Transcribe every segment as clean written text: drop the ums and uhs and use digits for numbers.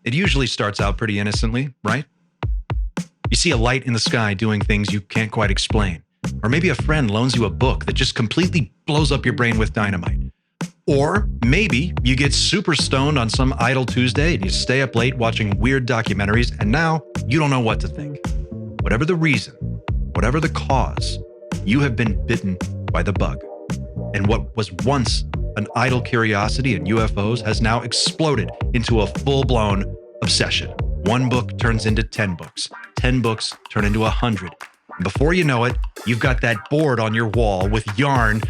It usually starts out pretty innocently, right? You see a light in the sky doing things you can't quite explain. Or maybe a friend loans you a book that just completely blows up your brain with dynamite. Or maybe you get super stoned on some idle Tuesday and you stay up late watching weird documentaries and now you don't know what to think. Whatever the reason, whatever the cause, you have been bitten by the bug. And what was once an idle curiosity in UFOs has now exploded into a full-blown obsession. One book turns into 10 books. 10 books turn into 100. And before you know it, you've got that board on your wall with yarn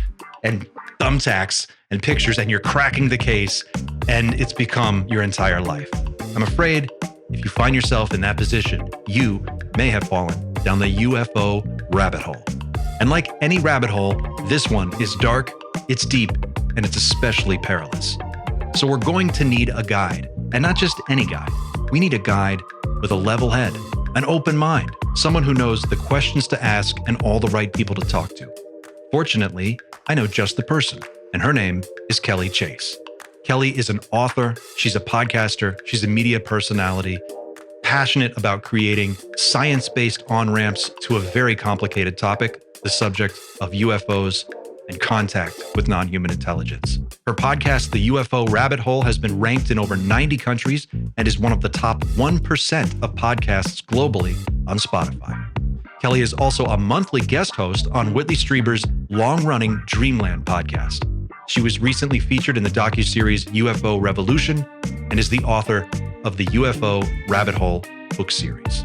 and thumbtacks and pictures, and you're cracking the case, and it's become your entire life. I'm afraid if you find yourself in that position, you may have fallen down the UFO rabbit hole. And like any rabbit hole, this one is dark, it's deep, and it's especially perilous. So we're going to need a guide, and not just any guide. We need a guide with a level head, an open mind, someone who knows the questions to ask and all the right people to talk to. Fortunately, I know just the person, and her name is Kelly Chase. Kelly is an author, she's a podcaster, she's a media personality, passionate about creating science-based on-ramps to a very complicated topic, the subject of UFOs and contact with non-human intelligence. Her podcast, The UFO Rabbit Hole, has been ranked in over 90 countries and is one of the top 1% of podcasts globally on Spotify. Kelly is also a monthly guest host on Whitley Strieber's long-running Dreamland podcast. She was recently featured in the docuseries UFO Revolution and is the author of the UFO Rabbit Hole book series.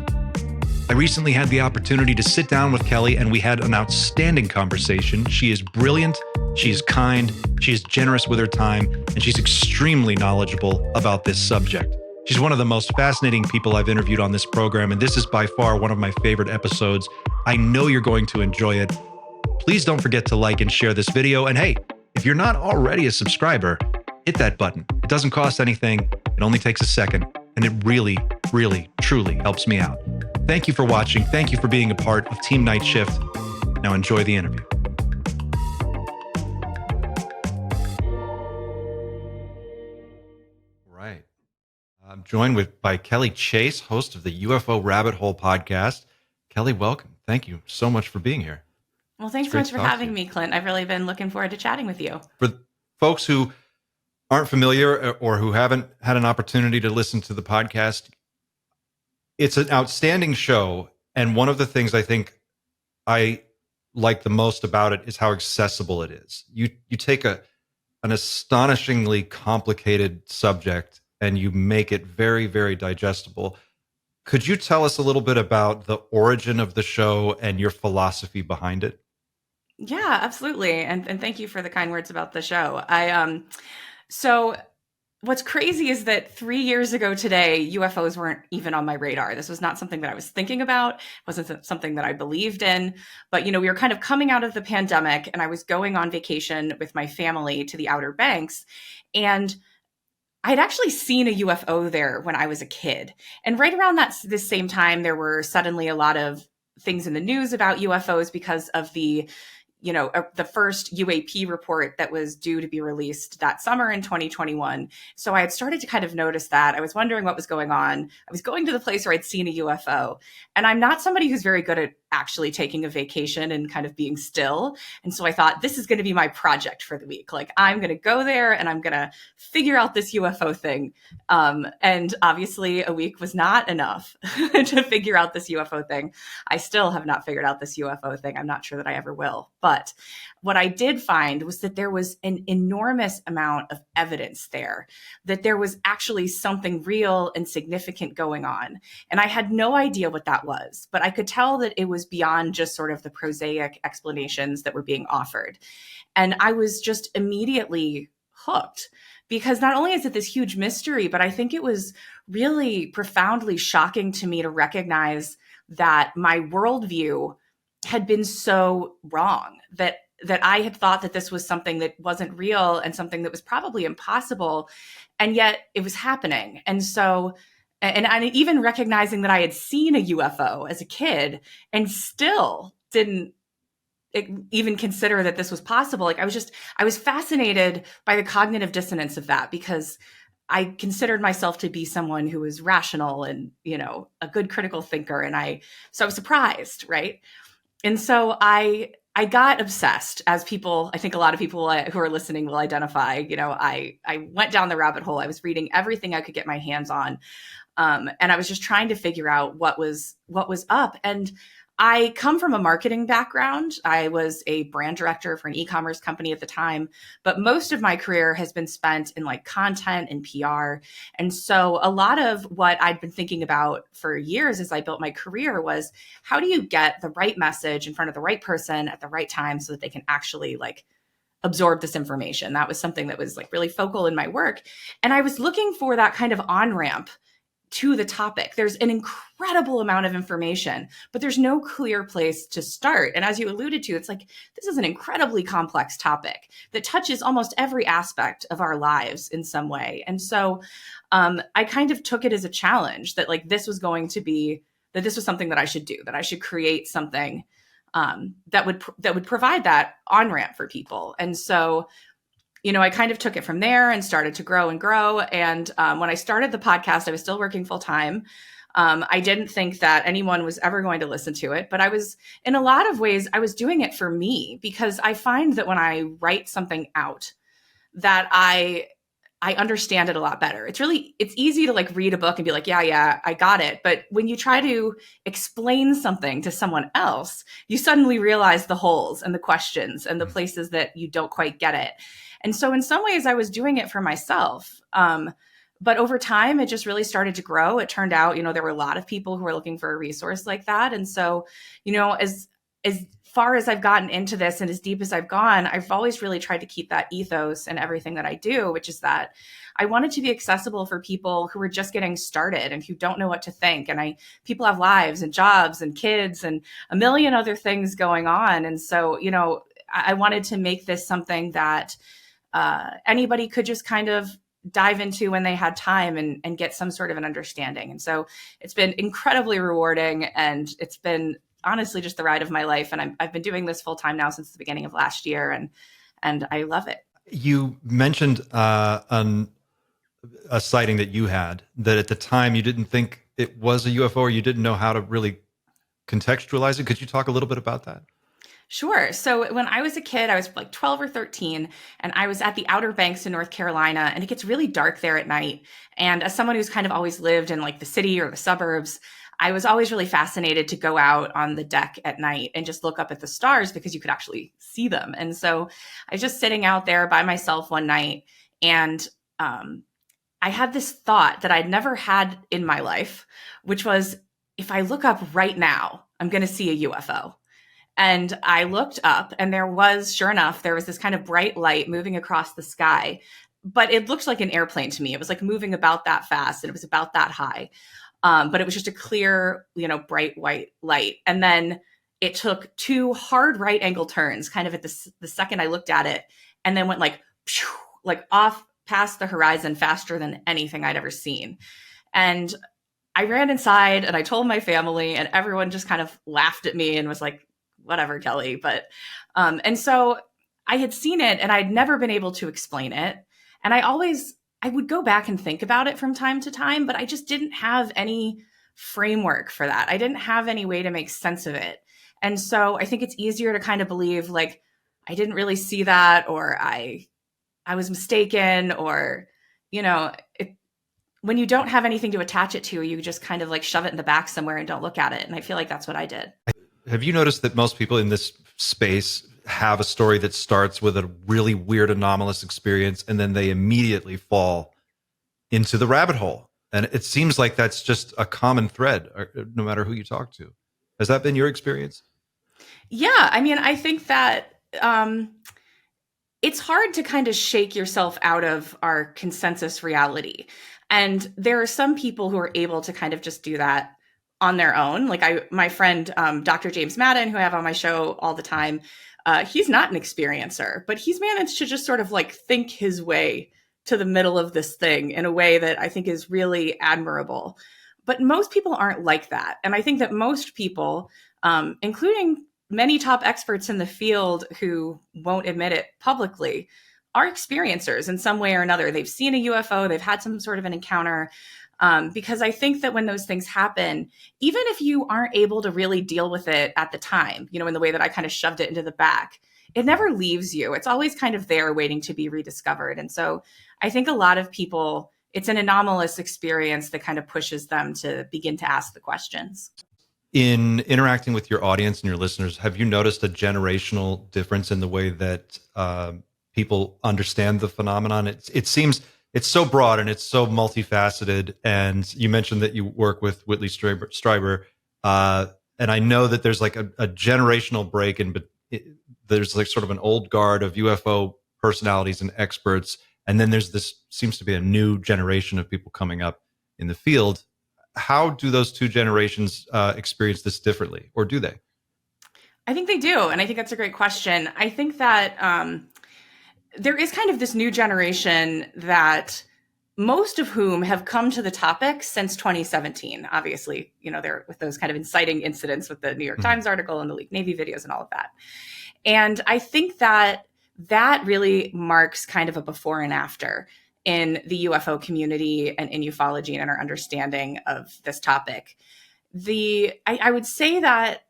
I recently had the opportunity to sit down with Kelly and we had an outstanding conversation. She is brilliant, she is kind, she is generous with her time, and she's extremely knowledgeable about this subject. She's one of the most fascinating people I've interviewed on this program, and this is by far one of my favorite episodes. I know you're going to enjoy it. Please don't forget to like and share this video. And hey, if you're not already a subscriber, hit that button. It doesn't cost anything. It only takes a second, and it really, really, truly helps me out. Thank you for watching. Thank you for being a part of Team Night Shift. Now enjoy the interview. All right. I'm joined by Kelly Chase, host of the UFO Rabbit Hole podcast. Kelly, welcome. Thank you so much for being here. Well, thanks so much for having me, Clint. I've really been looking forward to chatting with you. For folks who aren't familiar or who haven't had an opportunity to listen to the podcast, it's an outstanding show. And one of the things I think I like the most about it is how accessible it is. You take an astonishingly complicated subject and you make it very, very digestible. Could you tell us a little bit about the origin of the show and your philosophy behind it? Yeah, absolutely. And thank you for the kind words about the show. So what's crazy is that 3 years ago today, UFOs weren't even on my radar. This was not something that I was thinking about. It wasn't something that I believed in. But, we were kind of coming out of the pandemic and I was going on vacation with my family to the Outer Banks. And I had actually seen a UFO there when I was a kid. And right around this same time, there were suddenly a lot of things in the news about UFOs because of the first UAP report that was due to be released that summer in 2021. So I had started to kind of notice that. I was wondering what was going on. I was going to the place where I'd seen a UFO. And I'm not somebody who's very good at actually taking a vacation and kind of being still. And so I thought, this is going to be my project for the week. Like, I'm going to go there and I'm going to figure out this UFO thing. And obviously a week was not enough to figure out this UFO thing. I still have not figured out this UFO thing. I'm not sure that I ever will. But what I did find was that there was an enormous amount of evidence there, that there was actually something real and significant going on. And I had no idea what that was, but I could tell that it was beyond just sort of the prosaic explanations that were being offered. And I was just immediately hooked, because not only is it this huge mystery, but I think it was really profoundly shocking to me to recognize that my worldview had been so wrong, that I had thought that this was something that wasn't real and something that was probably impossible, and yet it was happening. And so, and I even recognizing that I had seen a UFO as a kid and still didn't even consider that this was possible. Like, I was fascinated by the cognitive dissonance of that, because I considered myself to be someone who was rational and, a good critical thinker. And so I was surprised, right? And so I got obsessed, as people, I think a lot of people who are listening will identify. I went down the rabbit hole. I was reading everything I could get my hands on. And I was just trying to figure out what was up. And I come from a marketing background. I was a brand director for an e-commerce company at the time, but most of my career has been spent in like content and PR. And so a lot of what I'd been thinking about for years as I built my career was, how do you get the right message in front of the right person at the right time so that they can actually like absorb this information? That was something that was like really focal in my work. And I was looking for that kind of on-ramp to the topic. There's an incredible amount of information, but there's no clear place to start. And as you alluded to, it's like, this is an incredibly complex topic that touches almost every aspect of our lives in some way. And so I kind of took it as a challenge that like this was something that I should do, that I should create something that would provide that on-ramp for people. And so I kind of took it from there and started to grow and grow. And when I started the podcast, I was still working full time. I didn't think that anyone was ever going to listen to it, but in a lot of ways, I was doing it for me, because I find that when I write something out, that I understand it a lot better. It's easy to like read a book and be like, yeah, I got it. But when you try to explain something to someone else, you suddenly realize the holes and the questions and the places that you don't quite get it. And so in some ways I was doing it for myself. But over time, it just really started to grow. It turned out, there were a lot of people who were looking for a resource like that. And so, as far as I've gotten into this and as deep as I've gone, I've always really tried to keep that ethos in everything that I do, which is that I wanted to be accessible for people who are just getting started and who don't know what to think. And people have lives and jobs and kids and a million other things going on. And so, I wanted to make this something that anybody could just kind of dive into when they had time and get some sort of an understanding. And so it's been incredibly rewarding, and it's been honestly just the ride of my life. And I've been doing this full time now since the beginning of last year, and I love it. You mentioned a sighting that you had, that at the time you didn't think it was a UFO, or you didn't know how to really contextualize it. Could you talk a little bit about that? Sure. So when I was a kid, I was like 12 or 13, and I was at the Outer Banks in North Carolina, and it gets really dark there at night. And as someone who's kind of always lived in like the city or the suburbs, I was always really fascinated to go out on the deck at night and just look up at the stars, because you could actually see them. And so I was just sitting out there by myself one night, and I had this thought that I'd never had in my life, which was, if I look up right now, I'm going to see a UFO. And I looked up, and sure enough, there was this kind of bright light moving across the sky, but it looked like an airplane to me. It was like moving about that fast, and it was about that high. But it was just a clear, bright white light. And then it took two hard right angle turns kind of at the second I looked at it, and then went like off past the horizon faster than anything I'd ever seen. And I ran inside and I told my family, and everyone just kind of laughed at me and was like, whatever, Kelly. But, and so I had seen it, and I'd never been able to explain it. And I would go back and think about it from time to time, but I just didn't have any framework for that. I didn't have any way to make sense of it. And so I think it's easier to kind of believe like, I didn't really see that, or I was mistaken, or, when you don't have anything to attach it to, you just kind of like shove it in the back somewhere and don't look at it. And I feel like that's what I did. Have you noticed that most people in this space have a story that starts with a really weird anomalous experience, and then they immediately fall into the rabbit hole? And it seems like that's just a common thread, no matter who you talk to. Has that been your experience? Yeah. I mean, I think that it's hard to kind of shake yourself out of our consensus reality. And there are some people who are able to kind of just do that on their own. Like my friend, Dr. James Madden, who I have on my show all the time, he's not an experiencer, but he's managed to just sort of like think his way to the middle of this thing in a way that I think is really admirable. But most people aren't like that. And I think that most people, including many top experts in the field who won't admit it publicly, are experiencers in some way or another. They've seen a UFO, they've had some sort of an encounter. Because I think that when those things happen, even if you aren't able to really deal with it at the time, in the way that I kind of shoved it into the back, it never leaves you. It's always kind of there waiting to be rediscovered. And so I think a lot of people, it's an anomalous experience that kind of pushes them to begin to ask the questions. In interacting with your audience and your listeners, have you noticed a generational difference in the way that people understand the phenomenon? It seems it's so broad and it's so multifaceted. And you mentioned that you work with Whitley Strieber, and I know that there's like a generational break, but there's like sort of an old guard of UFO personalities and experts, and then there's this seems to be a new generation of people coming up in the field. How do those two generations experience this differently, or do they? I think they do, and I think that's a great question. I think that there is kind of this new generation that most of whom have come to the topic since 2017. Obviously, they're with those kind of inciting incidents with the New York Times article and the leaked Navy videos and all of that. And I think that really marks kind of a before and after in the UFO community and in ufology and in our understanding of this topic. I would say that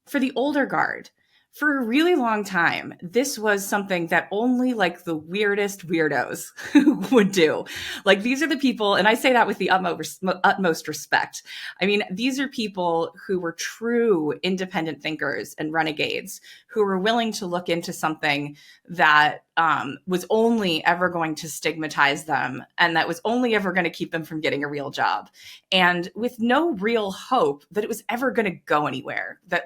for the older guard, for a really long time, this was something that only like the weirdest weirdos would do. Like, these are the people, and I say that with the utmost respect. I mean, these are people who were true independent thinkers and renegades who were willing to look into something that was only ever going to stigmatize them and that was only ever going to keep them from getting a real job, and with no real hope that it was ever going to go anywhere. That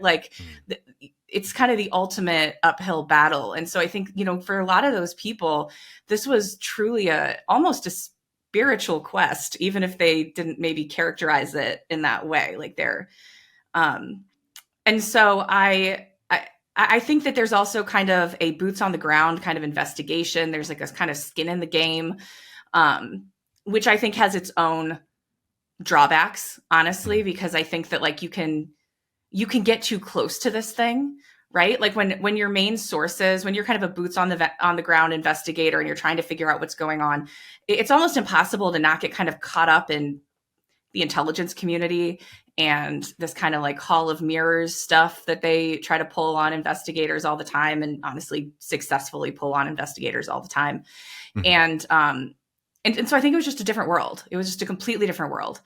it's kind of the ultimate uphill battle. And so I think, for a lot of those people, this was truly almost a spiritual quest, even if they didn't maybe characterize it in that way. Like and so I think that there's also kind of a boots on the ground kind of investigation. There's like a kind of skin in the game, which I think has its own drawbacks, honestly, because I think that like you can get too close to this thing, right? Like when your main sources, when you're kind of a boots on the ground investigator and you're trying to figure out what's going on, it's almost impossible to not get kind of caught up in the intelligence community and this kind of like hall of mirrors stuff that they try to pull on investigators all the time, and honestly successfully pull on investigators all the time. Mm-hmm. And so I think it was just a different world. It was just a completely different world.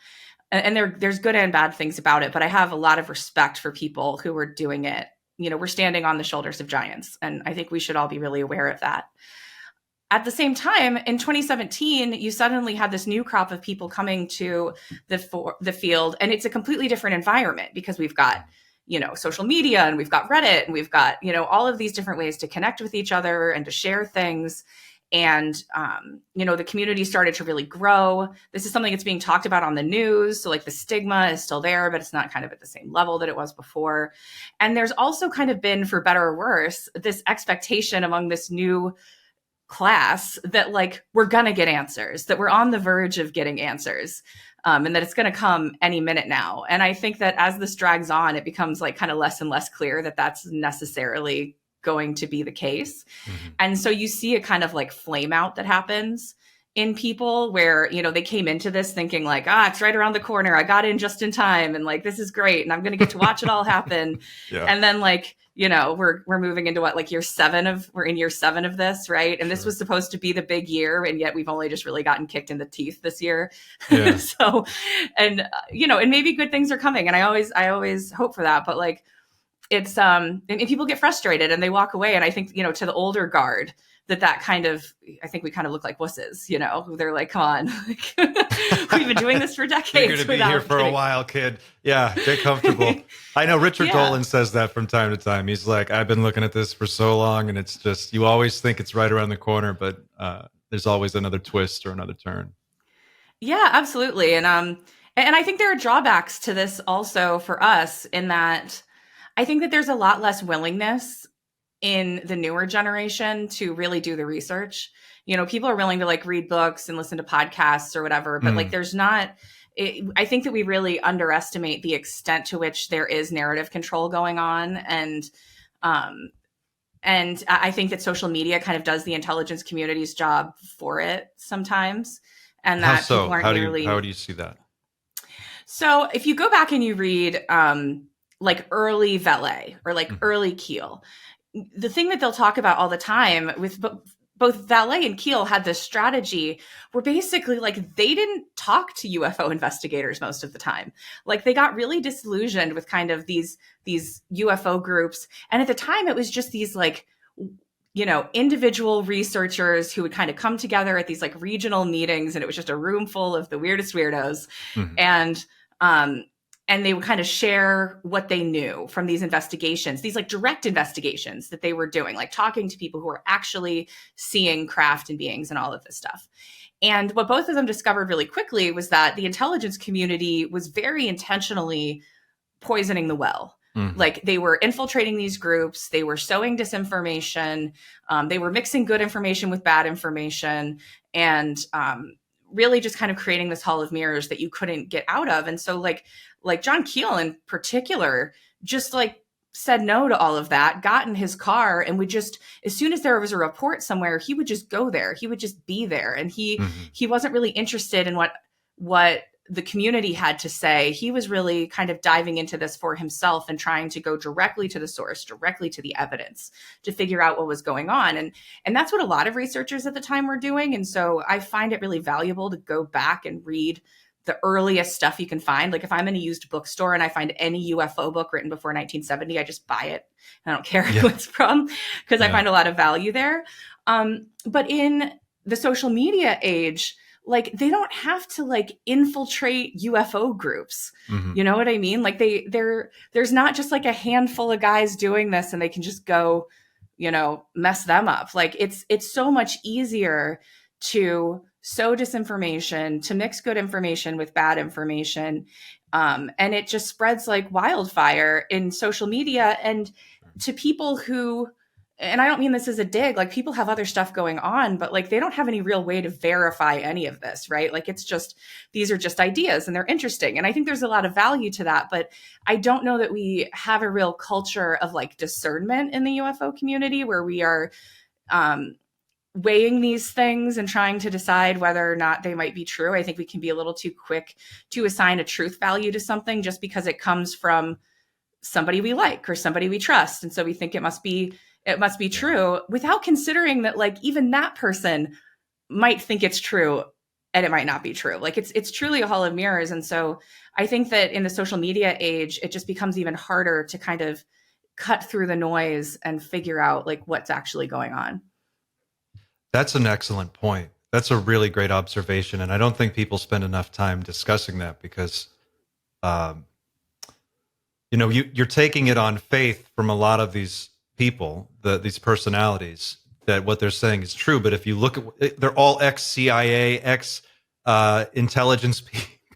And there's good and bad things about it, but I have a lot of respect for people who were doing it. We're standing on the shoulders of giants, and I think we should all be really aware of that. At the same time, in 2017, you suddenly had this new crop of people coming to the field, and it's a completely different environment because we've got, social media, and we've got Reddit, and we've got, all of these different ways to connect with each other and to share things. And, the community started to really grow. This is something that's being talked about on the news. So like the stigma is still there, but it's not kind of at the same level that it was before. And there's also kind of been, for better or worse, this expectation among this new class that like, we're going to get answers, that we're on the verge of getting answers, and that it's going to come any minute now. And I think that as this drags on, it becomes like kind of less and less clear that that's necessarily going to be the case. Mm-hmm. And so you see a kind of like flame out that happens in people where, they came into this thinking like, it's right around the corner. I got in just in time. And like, this is great. And I'm going to get to watch it all happen. Yeah. And then like, we're moving into what, like we're in year 7 of this. Right. And This was supposed to be the big year. And yet we've only just really gotten kicked in the teeth this year. Yeah. So, and maybe good things are coming. And I always hope for that. But like, it's and people get frustrated and they walk away. And I think, to the older guard, that kind of, I think we kind of look like wusses, they're like, come on, we've been doing this for decades. You're going to be here for a while, kid. Yeah, get comfortable. I know Richard Dolan says that from time to time. He's like, I've been looking at this for so long, and it's just, you always think it's right around the corner, but there's always another twist or another turn. Yeah, absolutely. And I think there are drawbacks to this also for us, in that I think that there's a lot less willingness in the newer generation to really do the research. People are willing to like read books and listen to podcasts or whatever, but like there's not, I think that we really underestimate the extent to which there is narrative control going on. And And I think that social media kind of does the intelligence community's job for it sometimes, and How that people so? aren't How nearly. do you see that? So if you go back and you read like early Valet or like Mhm. early Keel, the thing that they'll talk about all the time with both Valet and Keel had this strategy where basically like they didn't talk to UFO investigators most of the time. Like they got really disillusioned with kind of these UFO groups. And at the time it was just these like, you know, individual researchers who would kind of come together at these like regional meetings, and it was just a room full of the weirdest weirdos. Mhm. And um and they would kind of share what they knew from these investigations, these like direct investigations that they were doing, like talking to people who were actually seeing craft and beings and all of this stuff. And what both of them discovered really quickly was that the intelligence community was very intentionally poisoning the well. Mhm. Like they were infiltrating these groups, they were sowing disinformation, they were mixing good information with bad information, and really just kind of creating this hall of mirrors that you couldn't get out of. And so, like John Keel in particular, just like said no to all of that, got in his car, and would just, as soon as there was a report somewhere, he would just go there. He would just be there, and Mhm. he wasn't really interested in what the community had to say. He was really kind of diving into this for himself and trying to go directly to the source, directly to the evidence to figure out what was going on. And that's what a lot of researchers at the time were doing. And so I find it really valuable to go back and read the earliest stuff you can find. Like if I'm in a used bookstore and I find any UFO book written before 1970, I just buy it. I don't care who Yeah. it's from because I Yeah. find a lot of value there. But in the social media age, like they don't have to like infiltrate UFO groups. Mhm. You know what I mean? Like there's not just like a handful of guys doing this and they can just go, you know, mess them up. Like it's so much easier to sow disinformation, to mix good information with bad information. And it just spreads like wildfire in social media and to people who, and I don't mean this as a dig, like people have other stuff going on, but like they don't have any real way to verify any of this, right? Like it's just, these are just ideas and they're interesting. And I think there's a lot of value to that, but I don't know that we have a real culture of like discernment in the UFO community where we are um, weighing these things and trying to decide whether or not they might be true. I think we can be a little too quick to assign a truth value to something just because it comes from somebody we like or somebody we trust, and so we think it must be Yeah. true without considering that like even that person might think it's true and it might not be true. Like it's truly a hall of mirrors. And so I think that in the social media age it just becomes even harder to kind of cut through the noise and figure out like what's actually going on. That's an excellent point. That's a really great observation, and I don't think people spend enough time discussing that because, um, you're taking it on faith from a lot of these people, these personalities, that what they're saying is true. But if you look at, they're all ex CIA, ex intelligence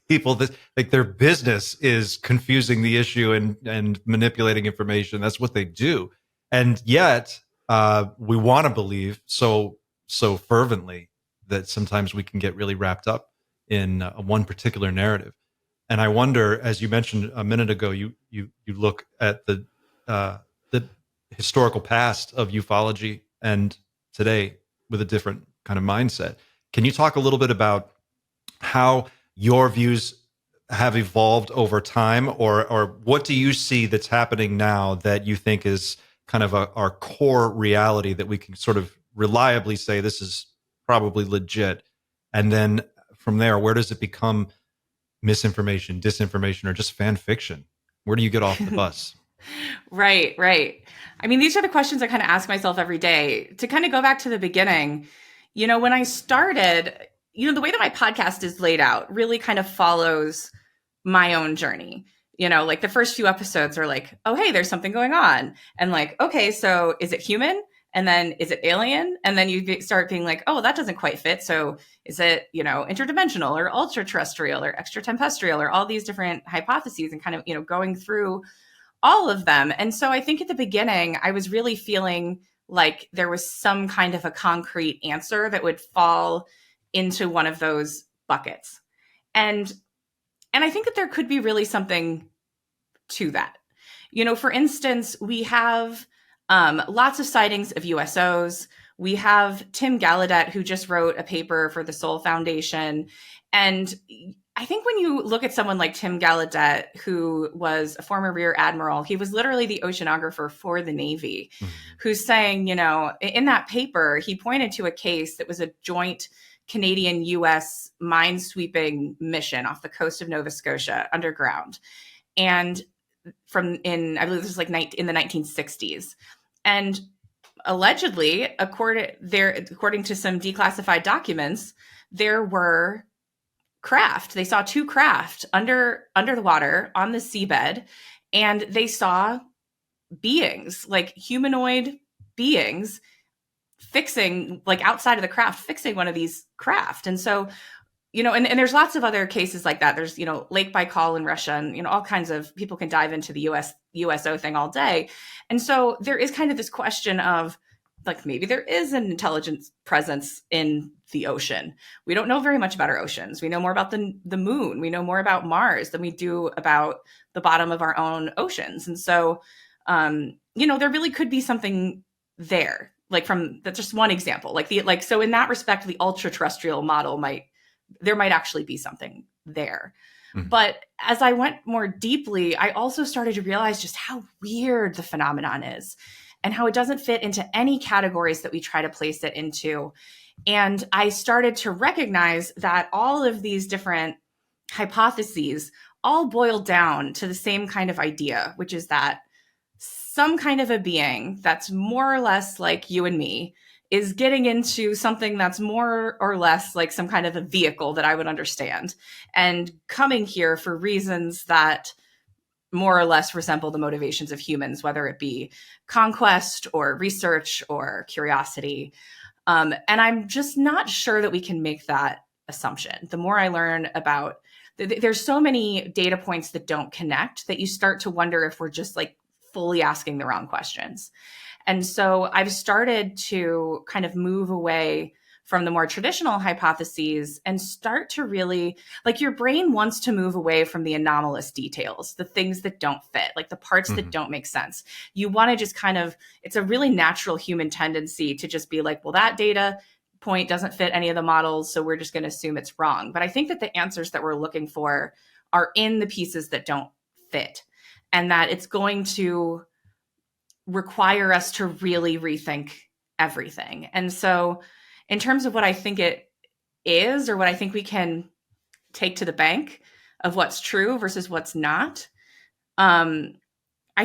people. That like their business is confusing the issue and manipulating information. That's what they do, and yet we want to believe so fervently that sometimes we can get really wrapped up in one particular narrative. And I wonder, as you mentioned a minute ago, you look at the historical past of ufology and today with a different kind of mindset. Can you talk a little bit about how your views have evolved over time, or what do you see that's happening now that you think is kind of our core reality that we can sort of reliably say this is probably legit, and then from there, where does it become misinformation, disinformation, or just fan fiction? Where do you get off the bus? Right, right. I mean, these are the questions I kind of ask myself every day. To kind of go back to the beginning, you know, when I started, you know, the way that my podcast is laid out really kind of follows my own journey. You know, like the first few episodes are like, oh, hey, there's something going on. And like, okay, so is it human? And then is it alien? And then start being like, oh, that doesn't quite fit. So is it, you know, interdimensional or ultra terrestrial or extraterrestrial or all these different hypotheses and kind of, you know, going through all of them. And so I think at the beginning, I was really feeling like there was some kind of a concrete answer that would fall into one of those buckets. And and I think that there could be really something to that. You know, for instance, we have Lots of sightings of USOs. We have Tim Gallaudet, who just wrote a paper for the Soul Foundation. And I think when you look at someone like Tim Gallaudet, who was a former Rear Admiral, he was literally the oceanographer for the Navy, who's saying, you know, in that paper, he pointed to a case that was a joint Canadian US minesweeping mission off the coast of Nova Scotia underground. And I believe this was like in the 1960s. And allegedly, according to some declassified documents, there were craft. They saw two craft under the water on the seabed, and they saw beings, like humanoid beings, fixing, like outside of the craft, fixing one of these craft. And so, you know, and there's lots of other cases like that. There's, you know, Lake Baikal in Russia, and, you know, all kinds of people can dive into the USO thing all day. And so there is kind of this question of, like, maybe there is an intelligent presence in the ocean. We don't know very much about our oceans. We know more about the moon. We know more about Mars than we do about the bottom of our own oceans. And so, you know, there really could be something there. Like, that's just one example. So in that respect, the ultra terrestrial model there might actually be something there. Mm-hmm. But as I went more deeply, I also started to realize just how weird the phenomenon is and how it doesn't fit into any categories that we try to place it into. And I started to recognize that all of these different hypotheses all boil down to the same kind of idea, which is that some kind of a being that's more or less like you and me is getting into something that's more or less like some kind of a vehicle that I would understand, and coming here for reasons that more or less resemble the motivations of humans, whether it be conquest or research or curiosity. And I'm just not sure that we can make that assumption. The more I learn about, there's so many data points that don't connect that you start to wonder if we're just like fully asking the wrong questions. And so I've started to kind of move away from the more traditional hypotheses and start to really, like, your brain wants to move away from the anomalous details, the things that don't fit, like the parts that don't make sense. You want to just kind of, it's a really natural human tendency to just be like, well, that data point doesn't fit any of the models, so we're just going to assume it's wrong. But I think that the answers that we're looking for are in the pieces that don't fit, and that it's going to require us to really rethink everything. And so in terms of what I think it is, or what I think we can take to the bank of what's true versus what's not, I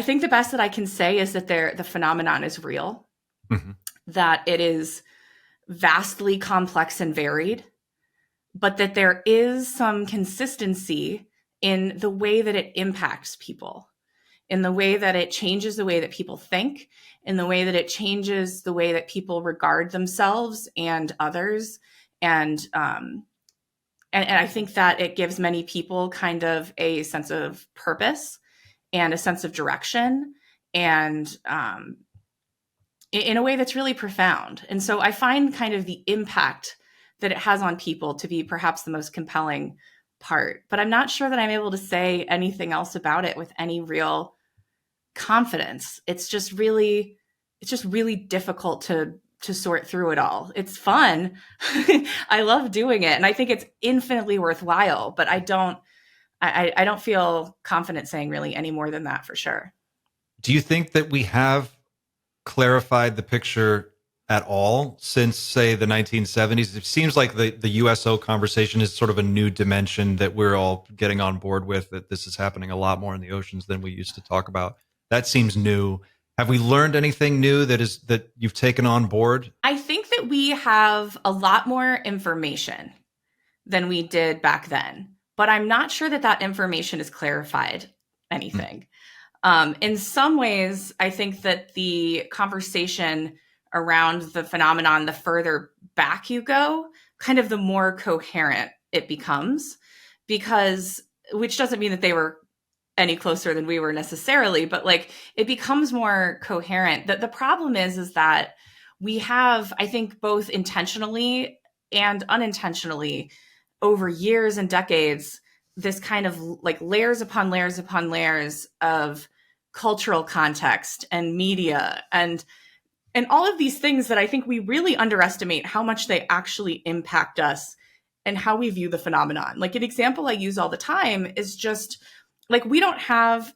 think the best that I can say is that the phenomenon is real, that it is vastly complex and varied, but that there is some consistency in the way that it impacts people, in the way that it changes the way that people think, in the way that it changes the way that people regard themselves and others. And I think that it gives many people kind of a sense of purpose and a sense of direction, and in a way that's really profound. And so I find kind of the impact that it has on people to be perhaps the most compelling part. But I'm not sure that I'm able to say anything else about it with any real confidence. It's just really difficult to sort through it all. It's fun. I love doing it, and I think it's infinitely worthwhile, but I don't feel confident saying really any more than that for sure. Do you think that we have clarified the picture at all since, say, the 1970s? It seems like the USO conversation is sort of a new dimension that we're all getting on board with, that this is happening a lot more in the oceans than we used to talk about. That seems new. Have we learned anything new that you've taken on board? I think that we have a lot more information than we did back then, but I'm not sure that information has clarified anything. In some ways, I think that the conversation around the phenomenon, the further back you go, kind of the more coherent it becomes, which doesn't mean that they were any closer than we were necessarily, but like it becomes more coherent. The problem is that we have, I think, both intentionally and unintentionally over years and decades, this kind of like layers upon layers upon layers of cultural context and media and all of these things that I think we really underestimate how much they actually impact us and how we view the phenomenon. Like an example I use all the time is just like we don't have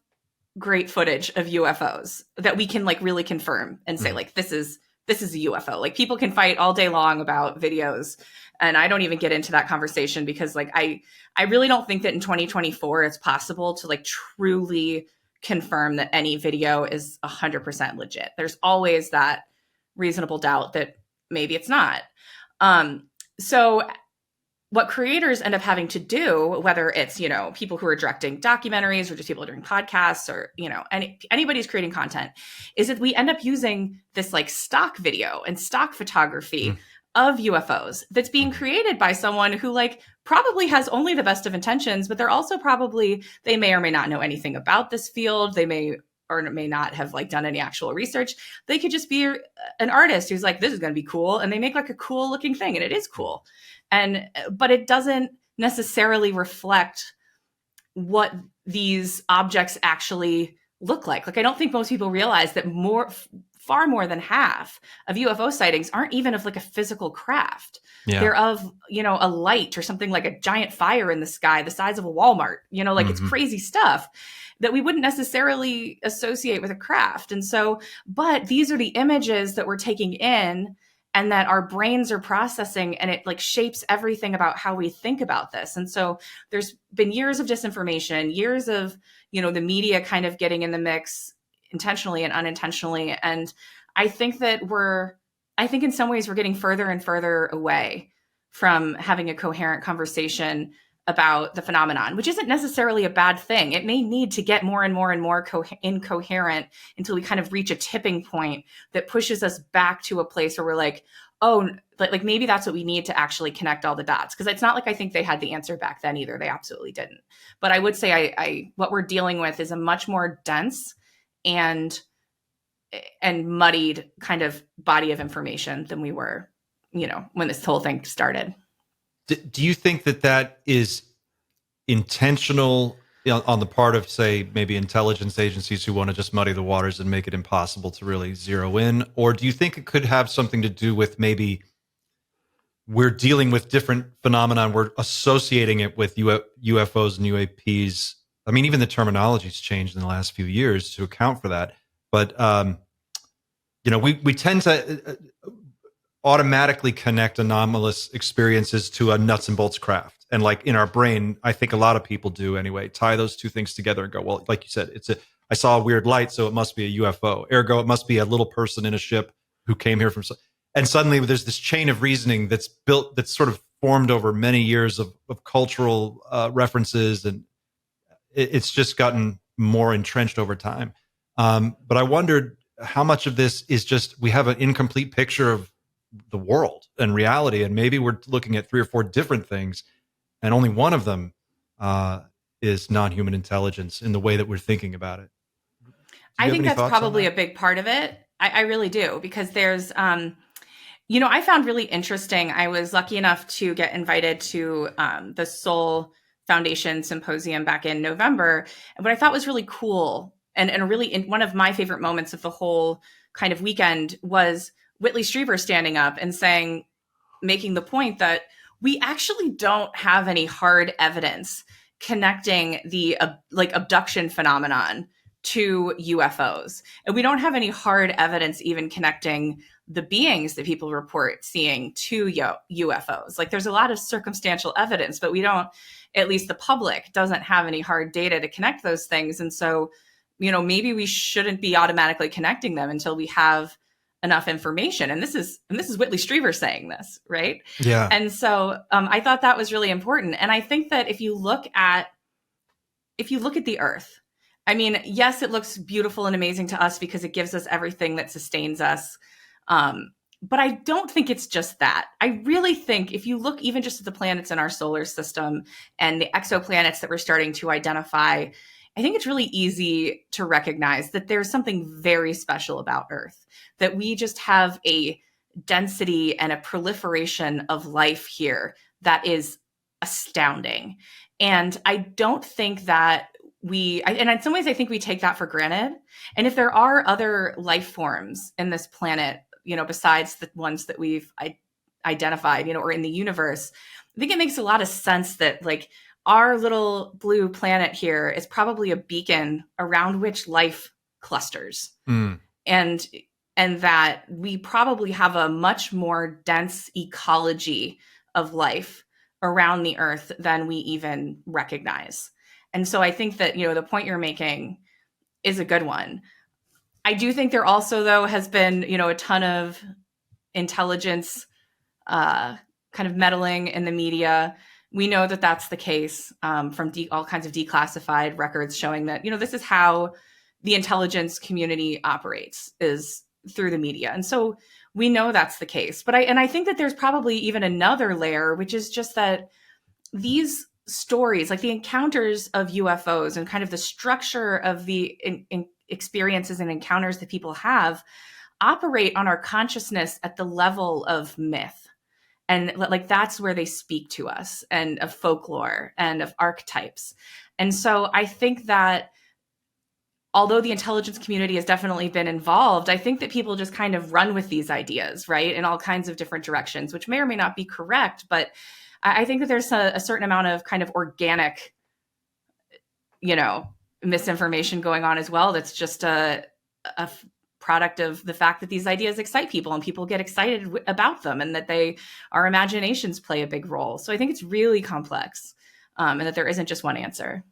great footage of UFOs that we can like really confirm and say like this is a UFO. Like people can fight all day long about videos, and I don't even get into that conversation because like I really don't think that in 2024 it's possible to like truly confirm that any video is 100% legit. There's always that reasonable doubt that maybe it's not. So what creators end up having to do, whether it's, you know, people who are directing documentaries or just people doing podcasts or, you know, anybody's creating content, is that we end up using this like stock video and stock photography of UFOs that's being created by someone who like probably has only the best of intentions, but they're also probably, they may or may not know anything about this field. They may or may not have like done any actual research. They could just be an artist who's like, this is going to be cool. And they make like a cool looking thing, and it is cool. But it doesn't necessarily reflect what these objects actually look like. Like, I don't think most people realize that far more than half of UFO sightings aren't even of like a physical craft. Yeah. They're of, you know, a light or something like a giant fire in the sky, the size of a Walmart, you know, like it's crazy stuff that we wouldn't necessarily associate with a craft. And so, but these are the images that we're taking in and that our brains are processing, and it like shapes everything about how we think about this. And so there's been years of disinformation, years of, you know, the media kind of getting in the mix intentionally and unintentionally. And I think that in some ways we're getting further and further away from having a coherent conversation about the phenomenon, which isn't necessarily a bad thing. It may need to get more and more and more incoherent until we kind of reach a tipping point that pushes us back to a place where we're like, oh, like maybe that's what we need to actually connect all the dots. Because it's not like I think they had the answer back then either. They absolutely didn't. But I would say I what we're dealing with is a much more dense and muddied kind of body of information than we were, you know, when this whole thing started. Do you think that is intentional on the part of, say, maybe intelligence agencies who want to just muddy the waters and make it impossible to really zero in? Or do you think it could have something to do with maybe we're dealing with different phenomenon, we're associating it with UFOs and UAPs? I mean, even the terminology's changed in the last few years to account for that. But, you know, we tend to automatically connect anomalous experiences to a nuts and bolts craft. And like in our brain, I think a lot of people do anyway, tie those two things together and go, well, like you said, I saw a weird light, so it must be a UFO. Ergo, it must be a little person in a ship who came here from, and suddenly there's this chain of reasoning that's built, that's sort of formed over many years of cultural references. And it's just gotten more entrenched over time. But I wondered how much of this is just, we have an incomplete picture of the world and reality, and maybe we're looking at 3 or 4 different things, and only one of them is non-human intelligence in the way that we're thinking about it. I think that's probably a big part of it. I really do, because there's, you know, I found really interesting. I was lucky enough to get invited to the Soul Foundation Symposium back in November. And what I thought was really cool and really one of my favorite moments of the whole kind of weekend was Whitley Strieber standing up and making the point that we actually don't have any hard evidence connecting the abduction phenomenon to UFOs. And we don't have any hard evidence even connecting the beings that people report seeing to UFOs. Like there's a lot of circumstantial evidence, but we don't, at least the public doesn't have any hard data to connect those things. And so, you know, maybe we shouldn't be automatically connecting them until we have enough information. And this is Whitley Strieber saying this, right? Yeah. And so I thought that was really important. And I think that if you look at the Earth, I mean, yes, it looks beautiful and amazing to us because it gives us everything that sustains us. But I don't think it's just that. I really think if you look even just at the planets in our solar system and the exoplanets that we're starting to identify, I think it's really easy to recognize that there's something very special about Earth, that we just have a density and a proliferation of life here that is astounding. And I don't think that and in some ways I think we take that for granted. And if there are other life forms in this planet, besides the ones that we've identified, or in the universe, I think it makes a lot of sense that like our little blue planet here is probably a beacon around which life clusters. And that we probably have a much more dense ecology of life around the earth than we even recognize. And so I think that, the point you're making is a good one. I do think there also, though, has been, a ton of intelligence kind of meddling in the media. We know that that's the case from all kinds of declassified records showing that, this is how the intelligence community operates, is through the media. And so we know that's the case. But I think that there's probably even another layer, which is just that these stories, like the encounters of UFOs and kind of the structure of the experiences and encounters that people have, operate on our consciousness at the level of myth. And like that's where they speak to us, and of folklore and of archetypes. And so I think that although the intelligence community has definitely been involved, I think that people just kind of run with these ideas, right, in all kinds of different directions, which may or may not be correct. But I think that there's a certain amount of kind of organic, misinformation going on as well. That's just a product of the fact that these ideas excite people and people get excited about them, and that our imaginations play a big role. So I think it's really complex, and that there isn't just one answer.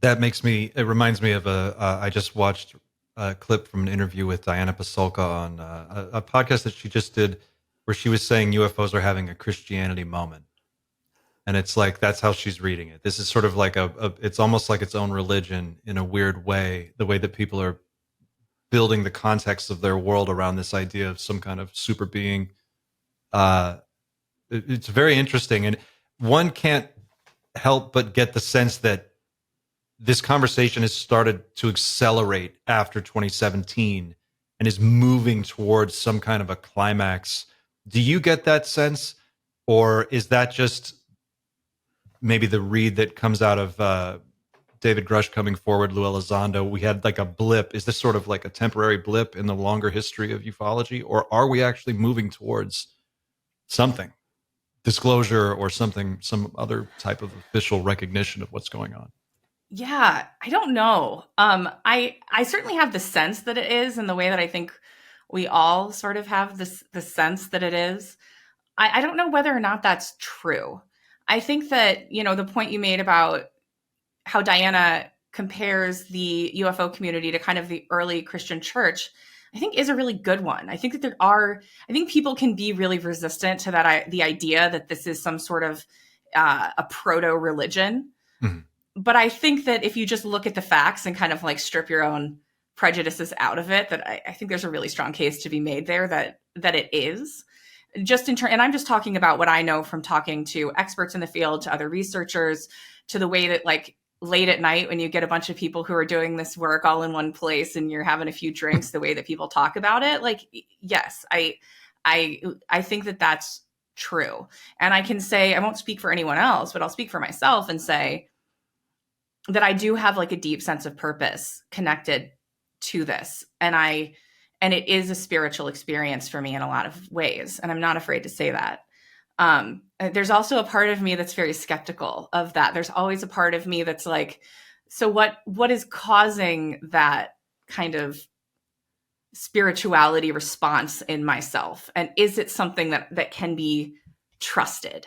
It reminds me of I just watched a clip from an interview with Diana Pasulka on a podcast that she just did, where she was saying UFOs are having a Christianity moment. And it's like, that's how she's reading it. This is sort of like it's almost like its own religion in a weird way, the way that people are building the context of their world around this idea of some kind of super being. It's very interesting. And one can't help but get the sense that this conversation has started to accelerate after 2017 and is moving towards some kind of a climax. Do you get that sense? Or is that just maybe the read that comes out of David Grush coming forward, Lou Elizondo? We had like a blip. Is this sort of like a temporary blip in the longer history of ufology? Or are we actually moving towards something, disclosure or something, some other type of official recognition of what's going on? Yeah, I don't know. I certainly have the sense that it is, in the way that I think we all sort of have the sense that it is. I don't know whether or not that's true. I think that, the point you made about how Diana compares the UFO community to kind of the early Christian church, I think is a really good one. I think that I think people can be really resistant to that, the idea that this is some sort of a proto-religion. Mm-hmm. But I think that if you just look at the facts and kind of like strip your own prejudices out of it, that I think there's a really strong case to be made there that it is. Just and I'm just talking about what I know from talking to experts in the field, to other researchers, to the way that like late at night when you get a bunch of people who are doing this work all in one place and you're having a few drinks, the way that people talk about it, like, yes, I think that that's true. And I can say, I won't speak for anyone else, but I'll speak for myself and say that I do have like a deep sense of purpose connected to this. And it is a spiritual experience for me in a lot of ways. And I'm not afraid to say that. There's also a part of me that's very skeptical of that. There's always a part of me that's like, so what is causing that kind of spirituality response in myself? And is it something that can be trusted?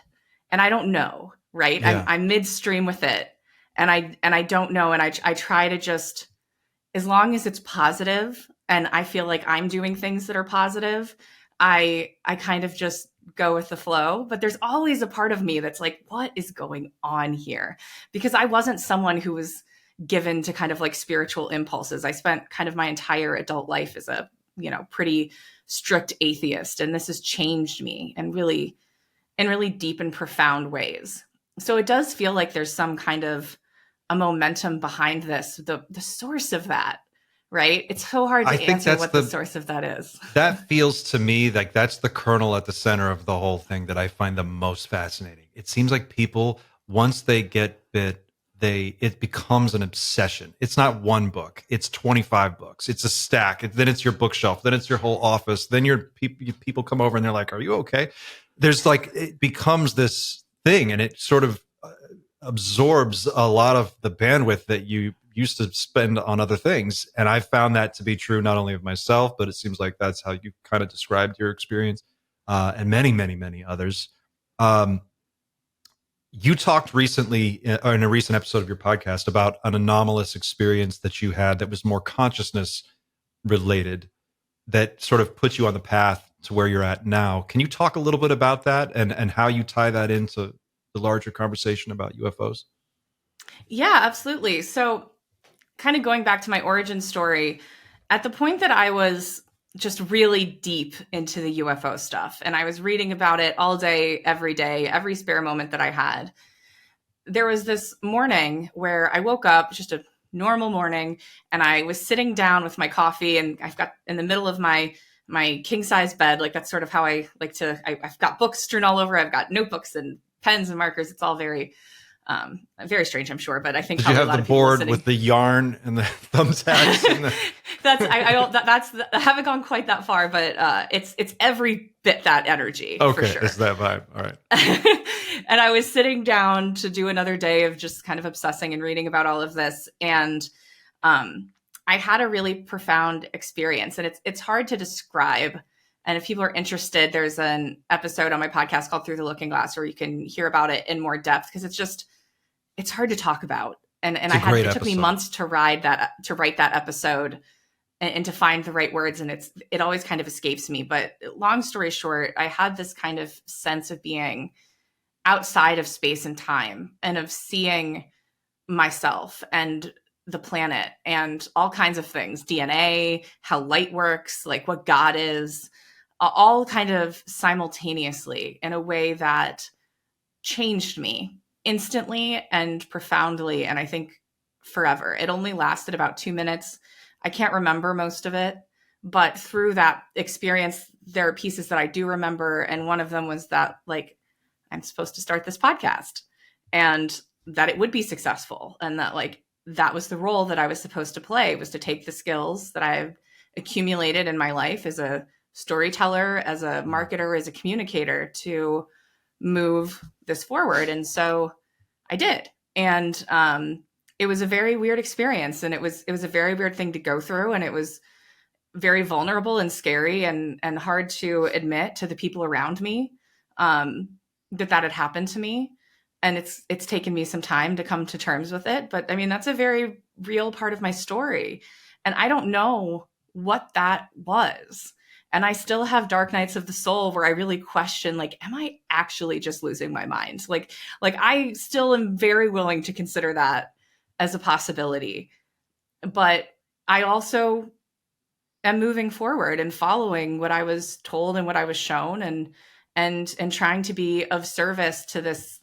And I don't know, right? Yeah. I'm midstream with it. And I don't know. And I try to just, as long as it's positive and I feel like I'm doing things that are positive, I kind of just go with the flow. But there's always a part of me that's like, what is going on here? Because I wasn't someone who was given to kind of like spiritual impulses. I spent kind of my entire adult life as a, pretty strict atheist. And this has changed me in really deep and profound ways. So it does feel like there's some kind of a momentum behind this, the source of that, right? It's so hard to answer what the source of that is. That feels to me like that's the kernel at the center of the whole thing that I find the most fascinating. It seems like people, once they get bit it becomes an obsession. It's not one book, it's 25 books. It's a stack. Then it's your bookshelf, then it's your whole office. Then your people come over and they're like, "Are you okay?" There's like, it becomes this thing, and it sort of absorbs a lot of the bandwidth that you used to spend on other things. And I found that to be true not only of myself, but it seems like that's how you kind of described your experience, and many, many, many others. You talked recently in a recent episode of your podcast about an anomalous experience that you had that was more consciousness related, that sort of put you on the path to where you're at now. Can you talk a little bit about that and how you tie that into the larger conversation about UFOs? Yeah, absolutely. So kind of going back to my origin story, at the point that I was just really deep into the UFO stuff, and I was reading about it all day, every spare moment that I had, there was this morning where I woke up, just a normal morning, and I was sitting down with my coffee, and I've got in the middle of my king size bed, like that's sort of how I like to, I've got books strewn all over. I've got notebooks and pens and markers. It's all very strange, I'm sure, but I think did you have the board with the yarn and the thumbtacks? And the... I haven't gone quite that far, but it's every bit that energy. Okay, for sure. It's that vibe. All right. And I was sitting down to do another day of just kind of obsessing and reading about all of this, and I had a really profound experience, and it's hard to describe. And if people are interested, there's an episode on my podcast called Through the Looking Glass where you can hear about it in more depth, because it's hard to talk about. And it took me months to write that episode and to find the right words. And it always kind of escapes me. But long story short, I had this kind of sense of being outside of space and time, and of seeing myself and the planet and all kinds of things, DNA, how light works, like what God is, all kind of simultaneously in a way that changed me instantly and profoundly. And I think forever. It only lasted about 2 minutes. I can't remember most of it, but through that experience, there are pieces that I do remember. And one of them was that, like, I'm supposed to start this podcast, and that it would be successful. And that, like, that was the role that I was supposed to play, was to take the skills that I've accumulated in my life as a storyteller, as a marketer, as a communicator, to move this forward. And so I did. And it was a very weird experience, and it was a very weird thing to go through, and it was very vulnerable and scary and hard to admit to the people around me that had happened to me. And it's taken me some time to come to terms with it. But I mean, that's a very real part of my story. And I don't know what that was. And I still have dark nights of the soul where I really question, like, am I actually just losing my mind? Like I still am very willing to consider that as a possibility. But I also am moving forward and following what I was told and what I was shown, and trying to be of service to this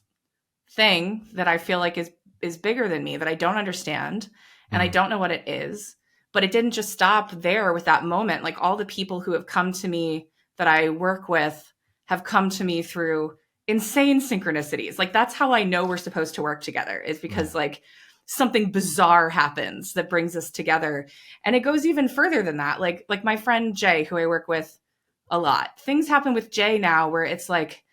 thing that I feel like is bigger than me, that I don't understand, and I don't know what it is. But it didn't just stop there with that moment. Like, all the people who have come to me that I work with have come to me through insane synchronicities. Like, that's how I know we're supposed to work together, is because like something bizarre happens that brings us together. And it goes even further than that. Like my friend Jay, who I work with a lot, things happen with Jay now where it's like,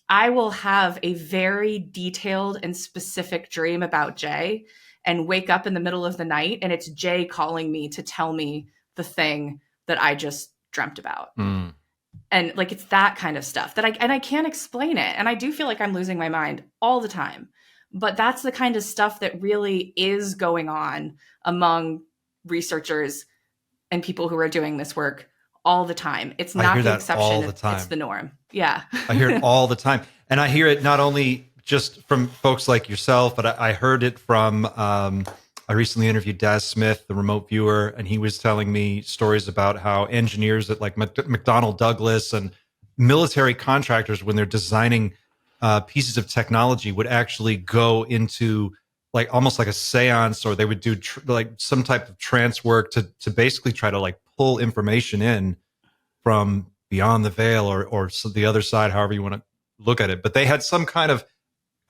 I will have a very detailed and specific dream about Jay and wake up in the middle of the night, and it's Jay calling me to tell me the thing that I just dreamt about. And like, it's that kind of stuff that I can't explain it. And I do feel like I'm losing my mind all the time, but that's the kind of stuff that really is going on among researchers and people who are doing this work all the time. It's not the exception. It's the norm. Yeah. I hear it all the time. And I hear it not only just from folks like yourself, but I heard it from, I recently interviewed Daz Smith, the remote viewer, and he was telling me stories about how engineers at like McDonnell Douglas and military contractors, when they're designing pieces of technology, would actually go into like almost like a seance, or they would do like some type of trance work to basically try to like pull information in from beyond the veil or the other side, however you want to look at it. But they had some kind of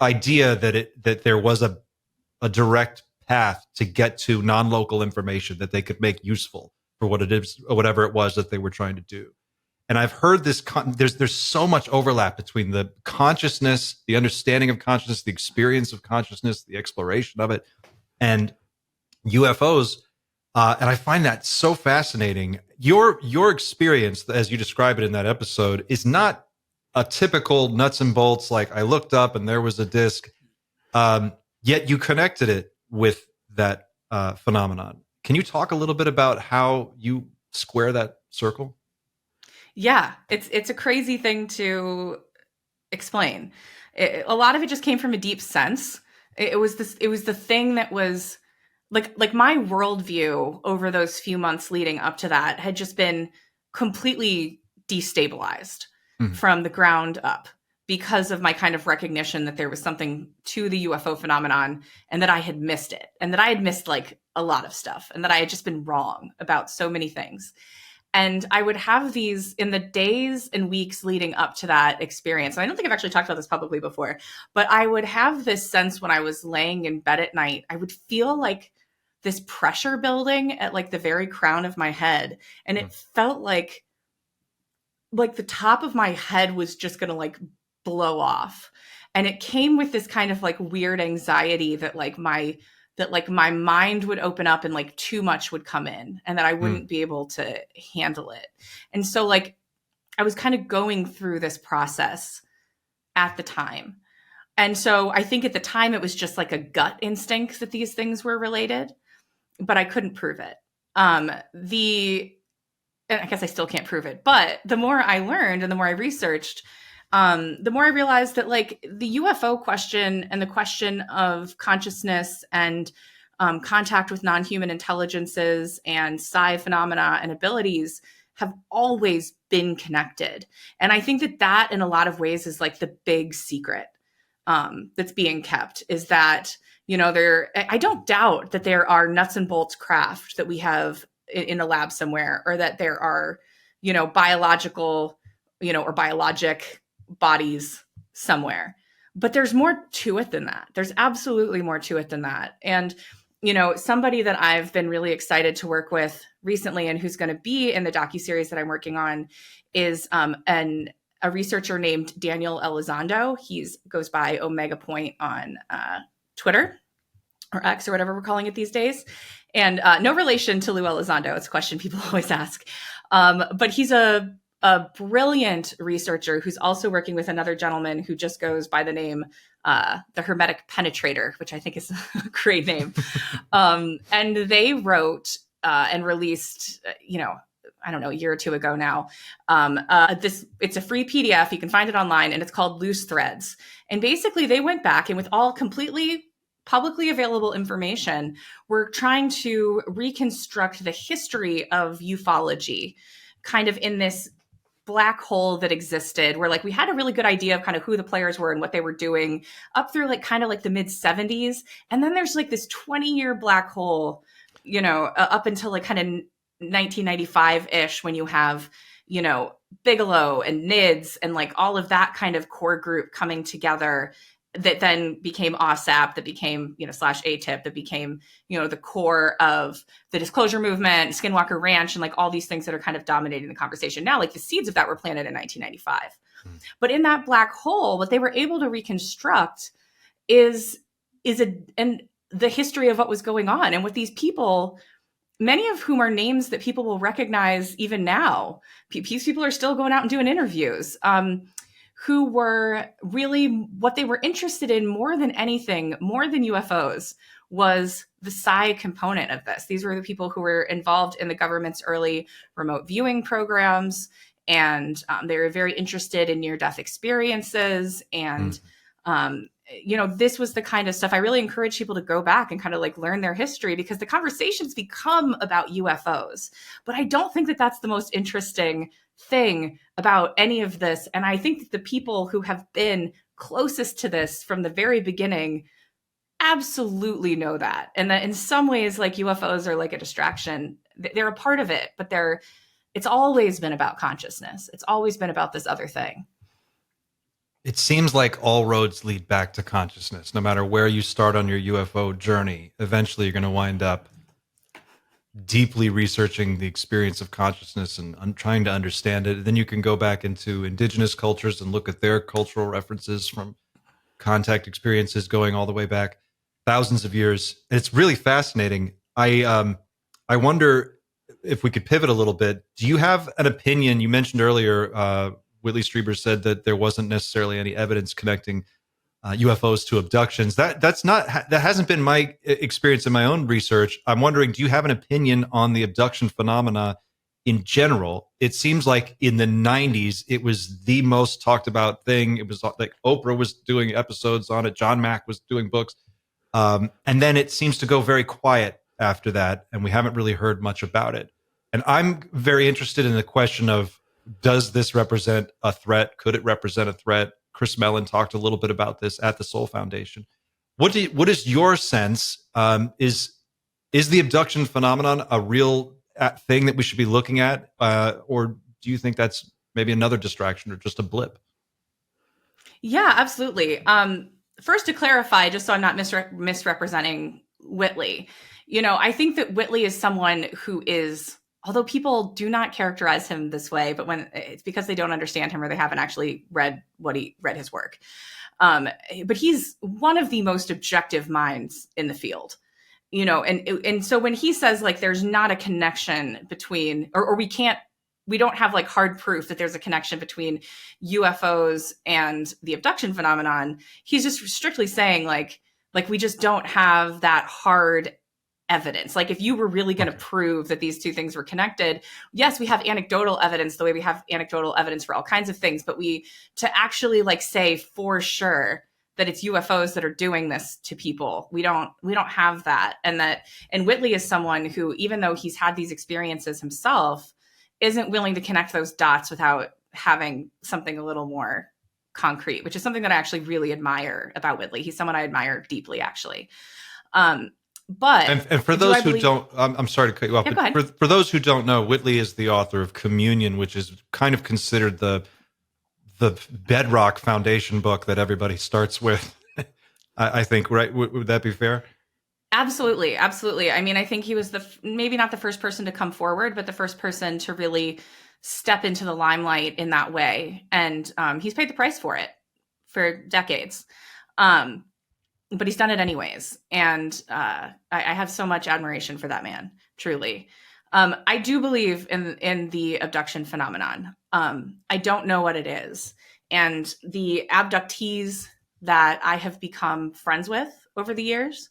idea that there was a a direct path to get to non-local information that they could make useful for what it is, or whatever it was that they were trying to do. And I've heard this, there's so much overlap between the consciousness, the understanding of consciousness, the experience of consciousness, the exploration of it, and UFOs. And I find that so fascinating. Your experience, as you describe it in that episode, is not a typical nuts and bolts, like I looked up and there was a disc, yet you connected it with that phenomenon. Can you talk a little bit about how you square that circle? Yeah, it's a crazy thing to explain. A lot of it just came from a deep sense. It was the thing that was like my worldview over those few months leading up to that had just been completely destabilized from the ground up because of my kind of recognition that there was something to the UFO phenomenon and that I had missed it, and that I had missed like a lot of stuff, and that I had just been wrong about so many things. And I would have these in the days and weeks leading up to that experience. And I don't think I've actually talked about this publicly before, but I would have this sense when I was laying in bed at night, I would feel like this pressure building at like the very crown of my head. And it felt like the top of my head was just going to like blow off. And it came with this kind of like weird anxiety that my mind would open up and like too much would come in and that I wouldn't be able to handle it. And so like I was kind of going through this process at the time. And so I think at the time it was just like a gut instinct that these things were related, but I couldn't prove it. And I guess I still can't prove it, but the more I learned and the more I researched, the more I realized that like the UFO question and the question of consciousness and contact with non-human intelligences and psi phenomena and abilities have always been connected. And I think that in a lot of ways is like the big secret that's being kept, is that, you know, I don't doubt that there are nuts and bolts craft that we have in a lab somewhere, or that there are, you know, biological, you know, or biologic bodies somewhere. But there's more to it than that. There's absolutely more to it than that. And, you know, somebody that I've been really excited to work with recently and who's going to be in the docuseries that I'm working on is a researcher named Daniel Elizondo. He goes by Omega Point on Twitter, or X, or whatever we're calling it these days. And no relation to Lou Elizondo. It's a question people always ask. But he's a brilliant researcher who's also working with another gentleman who just goes by the name the Hermetic Penetrator, which I think is a great name. And they wrote and released, you know, I don't know, a year or two ago now. It's a free PDF. You can find it online, and it's called Loose Threads. And basically they went back and with all completely publicly available information, we're trying to reconstruct the history of ufology kind of in this black hole that existed, where like we had a really good idea of kind of who the players were and what they were doing up through like kind of like the mid 70s. And then there's like this 20-year black hole, you know, up until like kind of 1995-ish, when you have, you know, Bigelow and NIDS and like all of that kind of core group coming together, that then became OSAP, that became, you know, / ATIP, that became, you know, the core of the disclosure movement, Skinwalker Ranch, and like all these things that are kind of dominating the conversation now. Like the seeds of that were planted in 1995. But in that black hole, what they were able to reconstruct is the history of what was going on. And with these people, many of whom are names that people will recognize even now. These people are still going out and doing interviews. Who were really, what they were interested in more than anything, more than UFOs, was the psi component of this. These were the people who were involved in the government's early remote viewing programs, and they were very interested in near-death experiences. And, you know, this was the kind of stuff I really encourage people to go back and kind of like learn their history, because the conversations become about UFOs. But I don't think that that's the most interesting thing about any of this. And I think that the people who have been closest to this from the very beginning absolutely know that. And that in some ways, like UFOs are like a distraction. They're a part of it, but it's always been about consciousness. It's always been about this other thing. It seems like all roads lead back to consciousness. No matter where you start on your UFO journey, eventually you're going to wind up deeply researching the experience of consciousness and trying to understand it. Then you can go back into indigenous cultures and look at their cultural references from contact experiences going all the way back thousands of years. And it's really fascinating. I wonder if we could pivot a little bit. Do you have an opinion? You mentioned earlier, Whitley Strieber said that there wasn't necessarily any evidence connecting UFOs to abductions. That hasn't been my experience in my own research. I'm wondering, do you have an opinion on the abduction phenomena in general? It seems like in the 90s, it was the most talked about thing. It was like Oprah was doing episodes on it. John Mack was doing books. And then it seems to go very quiet after that. And we haven't really heard much about it. And I'm very interested in the question of, does this represent a threat? Could it represent a threat? Chris Mellon talked a little bit about this at the Soul Foundation. What is your sense? Is the abduction phenomenon a real thing that we should be looking at, or do you think that's maybe another distraction or just a blip? Yeah, absolutely. First, to clarify, just so I'm not misrepresenting Whitley, I think that Whitley is someone who is, although people do not characterize him this way, but when it's because they don't understand him or they haven't actually read his work. But he's one of the most objective minds in the field, and so when he says like there's not a connection between, or we don't have like hard proof that there's a connection between UFOs and the abduction phenomenon, he's just strictly saying like we just don't have that hard evidence. Like if you were really going to prove that these two things were connected, yes, we have anecdotal evidence the way we have anecdotal evidence for all kinds of things, but to actually like say for sure that it's UFOs that are doing this to people, we don't have that. And Whitley is someone who, even though he's had these experiences himself, isn't willing to connect those dots without having something a little more concrete, which is something that I actually really admire about Whitley. He's someone I admire deeply, actually. But and for those who don't, I'm sorry to cut you off. Yeah, but for those who don't know, Whitley is the author of Communion, which is kind of considered the bedrock foundation book that everybody starts with. I think, right? Would that be fair? Absolutely, absolutely. I mean, I think he was maybe not the first person to come forward, but the first person to really step into the limelight in that way, and he's paid the price for it for decades. But he's done it anyways. And I have so much admiration for that man, truly. I do believe in the abduction phenomenon. I don't know what it is. And the abductees that I have become friends with over the years,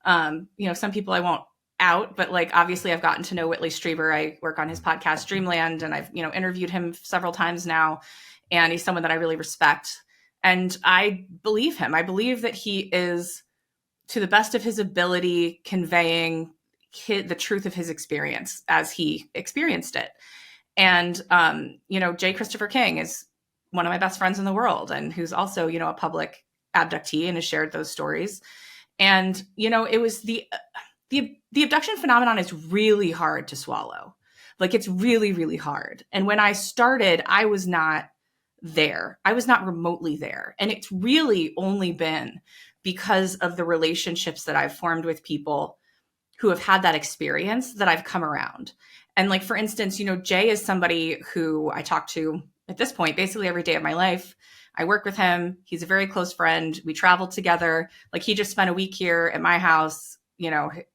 some people I won't out, but like, obviously I've gotten to know Whitley Strieber. I work on his podcast Dreamland, and I've, interviewed him several times now. And he's someone that I really respect. And I believe him. I believe that he is, to the best of his ability, conveying the truth of his experience as he experienced it. And, J. Christopher King is one of my best friends in the world, and who's also, a public abductee and has shared those stories. And, it was the abduction phenomenon is really hard to swallow. Like, it's really, really hard. And when I started, I was not there. I was not remotely there. And it's really only been because of the relationships that I've formed with people who have had that experience that I've come around. And like, for instance, Jay is somebody who I talk to at this point basically every day of my life. I work with him. He's a very close friend. We traveled together. Like, he just spent a week here at my house.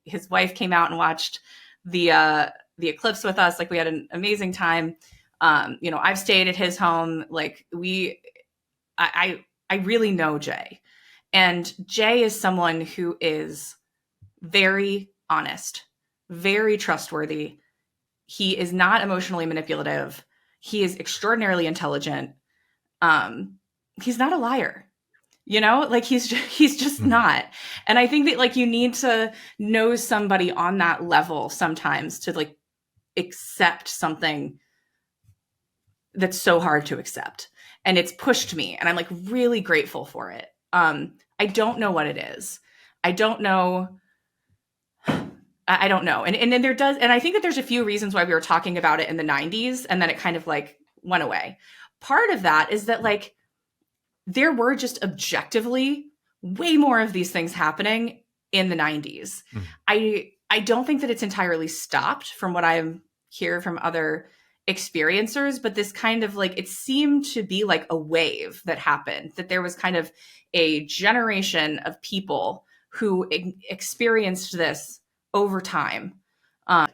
His wife came out and watched the eclipse with us. Like, we had an amazing time. I've stayed at his home. Like, I really know Jay, and Jay is someone who is very honest, very trustworthy. He is not emotionally manipulative. He is extraordinarily intelligent. He's not a liar, like he's just not. And I think that like, you need to know somebody on that level sometimes to like accept something that's so hard to accept. And it's pushed me, and I'm like really grateful for it. I don't know what it is. I don't know. And then and I think that there's a few reasons why we were talking about it in the 90s, and then it kind of like went away. Part of that is that like, there were just objectively way more of these things happening in the 90s. I don't think that it's entirely stopped from what I hear from other experiencers, but this kind of like, it seemed to be like a wave that happened, that there was kind of a generation of people who experienced this over time. And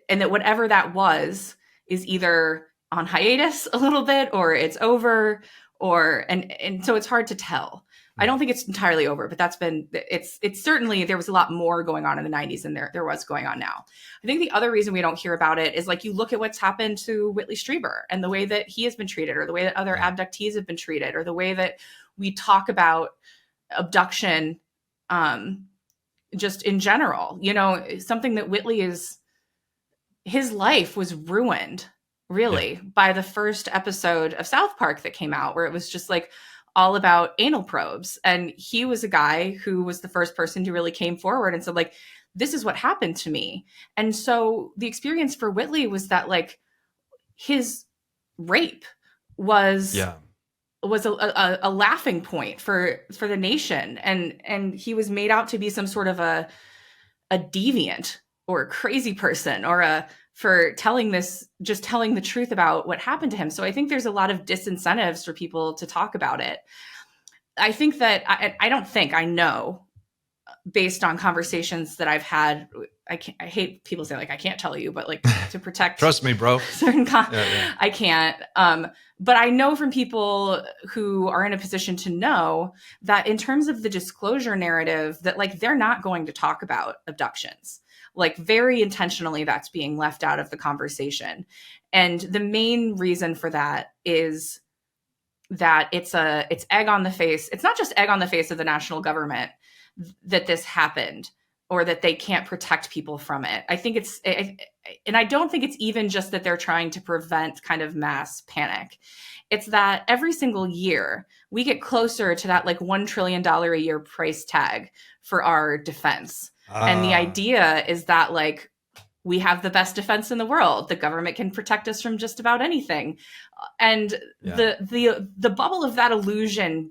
that whatever that was is either on hiatus a little bit, or it's over, or, and so it's hard to tell. I don't think it's entirely over, but it's certainly, there was a lot more going on in the 90s than there was going on now. I think the other reason we don't hear about it is like, you look at what's happened to Whitley Strieber and the way that he has been treated, or the way that other abductees have been treated, or the way that we talk about abduction, just in general. You know, something that his life was ruined really by the first episode of South Park that came out, where it was just like all about anal probes. And he was a guy who was the first person who really came forward and said, like, this is what happened to me. And so the experience for Whitley was that like his rape was a laughing point for the nation. And he was made out to be some sort of a deviant or a crazy person, or for telling the truth about what happened to him. So I think there's a lot of disincentives for people to talk about it. I think that I know, based on conversations that I've had, I hate people say like, I can't tell you, but like to protect trust me, bro, certain I can't. But I know from people who are in a position to know that in terms of the disclosure narrative, that like, they're not going to talk about abductions. Like, very intentionally, that's being left out of the conversation. And the main reason for that is that it's egg on the face. It's not just egg on the face of the national government that this happened, or that they can't protect people from it. I think and I don't think it's even just that they're trying to prevent kind of mass panic. It's that every single year we get closer to that like $1 trillion a year price tag for our defense. And the idea is that like, we have the best defense in the world. The government can protect us from just about anything. And the bubble of that illusion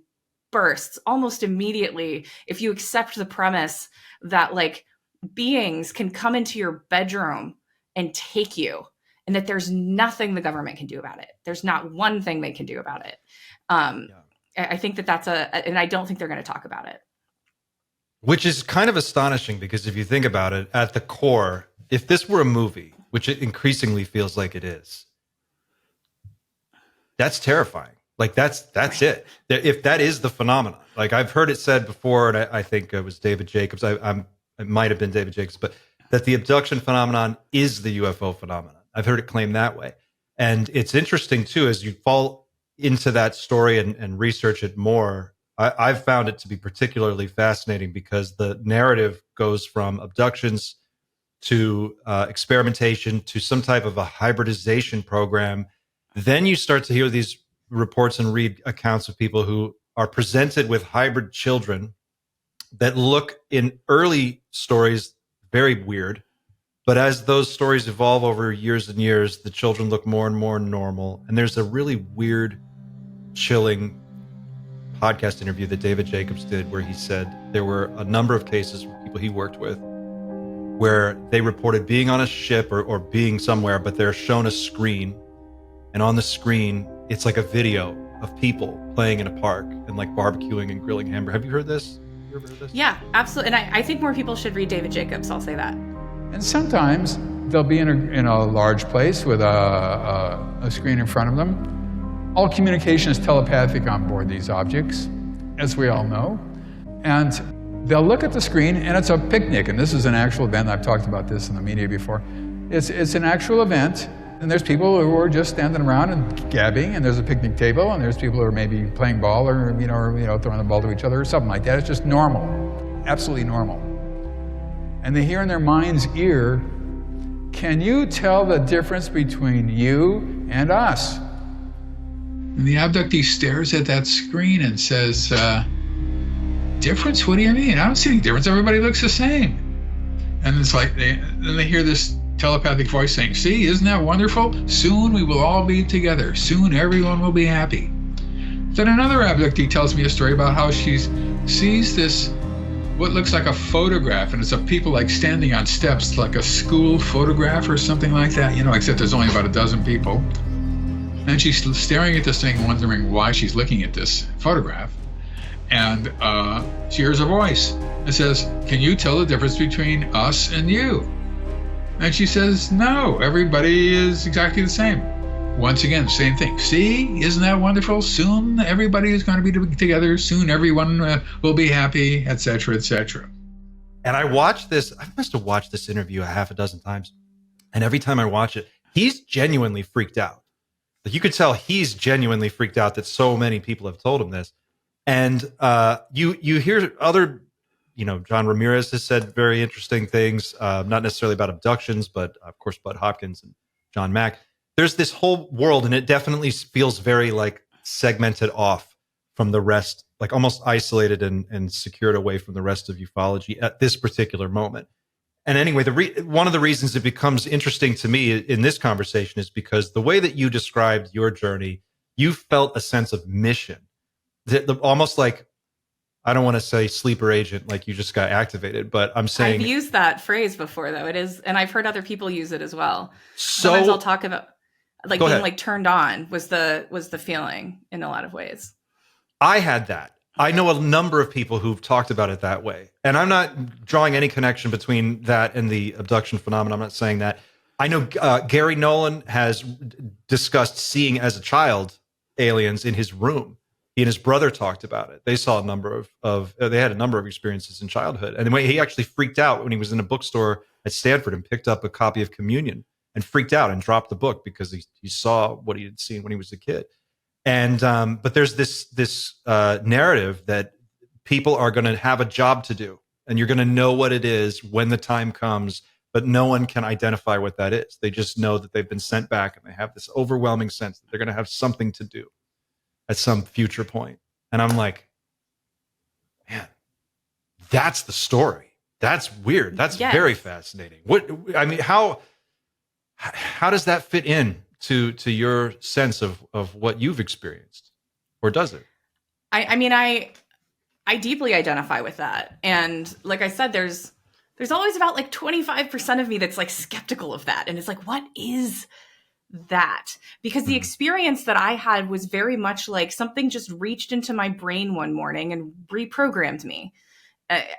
bursts almost immediately if you accept the premise that like beings can come into your bedroom and take you, and that there's nothing the government can do about it. There's not one thing they can do about it. I think that's and I don't think they're going to talk about it. Which is kind of astonishing, because if you think about it, at the core, if this were a movie, which it increasingly feels like it is, that's terrifying. Like that's it. If that is the phenomenon, like I've heard it said before, and I think it was David Jacobs. It might have been David Jacobs, but that the abduction phenomenon is the UFO phenomenon. I've heard it claimed that way. And it's interesting too, as you fall into that story and research it more, I've found it to be particularly fascinating, because the narrative goes from abductions to experimentation to some type of a hybridization program. Then you start to hear these reports and read accounts of people who are presented with hybrid children that look, in early stories, very weird. But as those stories evolve over years and years, the children look more and more normal. And there's a really weird, chilling podcast interview that David Jacobs did, where he said there were a number of cases with people he worked with where they reported being on a ship or being somewhere, but they're shown a screen, and on the screen it's like a video of people playing in a park and like barbecuing and grilling hamburger. Have you heard this? You ever heard this? Yeah, absolutely. And I think more people should read David Jacobs. I'll say that. And sometimes they'll be in a large place with a screen in front of them. All communication is telepathic on board these objects, as we all know. And they'll look at the screen, and it's a picnic. And this is an actual event. I've talked about this in the media before. It's an actual event, and there's people who are just standing around and gabbing, and there's a picnic table, and there's people who are maybe playing ball or throwing the ball to each other or something like that. It's just normal, absolutely normal. And they hear in their mind's ear, "Can you tell the difference between you and us?" And the abductee stares at that screen and says, "Difference? What do you mean? I don't see any difference. Everybody looks the same." And it's like, then they hear this telepathic voice saying, "See, isn't that wonderful? Soon we will all be together. Soon everyone will be happy." Then another abductee tells me a story about how she sees this, what looks like a photograph, and it's of people like standing on steps, like a school photograph or something like that, except there's only about a dozen people. And she's staring at this thing, wondering why she's looking at this photograph. And she hears a voice that says, "Can you tell the difference between us and you?" And she says, "No, everybody is exactly the same." Once again, same thing. "See, isn't that wonderful? Soon everybody is going to be together. Soon everyone will be happy, etc., etc." And I must have watched this interview a half a dozen times. And every time I watch it, he's genuinely freaked out. Like, you could tell he's genuinely freaked out that so many people have told him this. And you hear other, John Ramirez has said very interesting things, not necessarily about abductions, but of course, Bud Hopkins and John Mack. There's this whole world, and it definitely feels very like segmented off from the rest, like almost isolated and secured away from the rest of ufology at this particular moment. And anyway, one of the reasons it becomes interesting to me in this conversation is because the way that you described your journey, you felt a sense of mission. Almost like, I don't want to say sleeper agent, like you just got activated, but I'm saying I've used that phrase before, though. It is, and I've heard other people use it as well. So sometimes I'll talk about like being ahead. like turned on was the feeling in a lot of ways. I had that. I know a number of people who've talked about it that way, and I'm not drawing any connection between that and the abduction phenomenon. I'm not saying that. I know Gary Nolan has discussed seeing as a child aliens in his room. He and his brother talked about it. They saw they had a number of experiences in childhood. And he actually freaked out when he was in a bookstore at Stanford and picked up a copy of Communion and freaked out and dropped the book because he saw what he had seen when he was a kid. And but there's this narrative that people are going to have a job to do, and you're going to know what it is when the time comes, but no one can identify what that is. They just know that they've been sent back, and they have this overwhelming sense that they're going to have something to do at some future point. And I'm like, man, that's the story. That's weird. That's very fascinating. How does that fit in to your sense of what you've experienced, or does it? I deeply identify with that. And like I said, there's always about like 25% of me that's like skeptical of that. And it's like, what is that? Because the experience that I had was very much like something just reached into my brain one morning and reprogrammed me.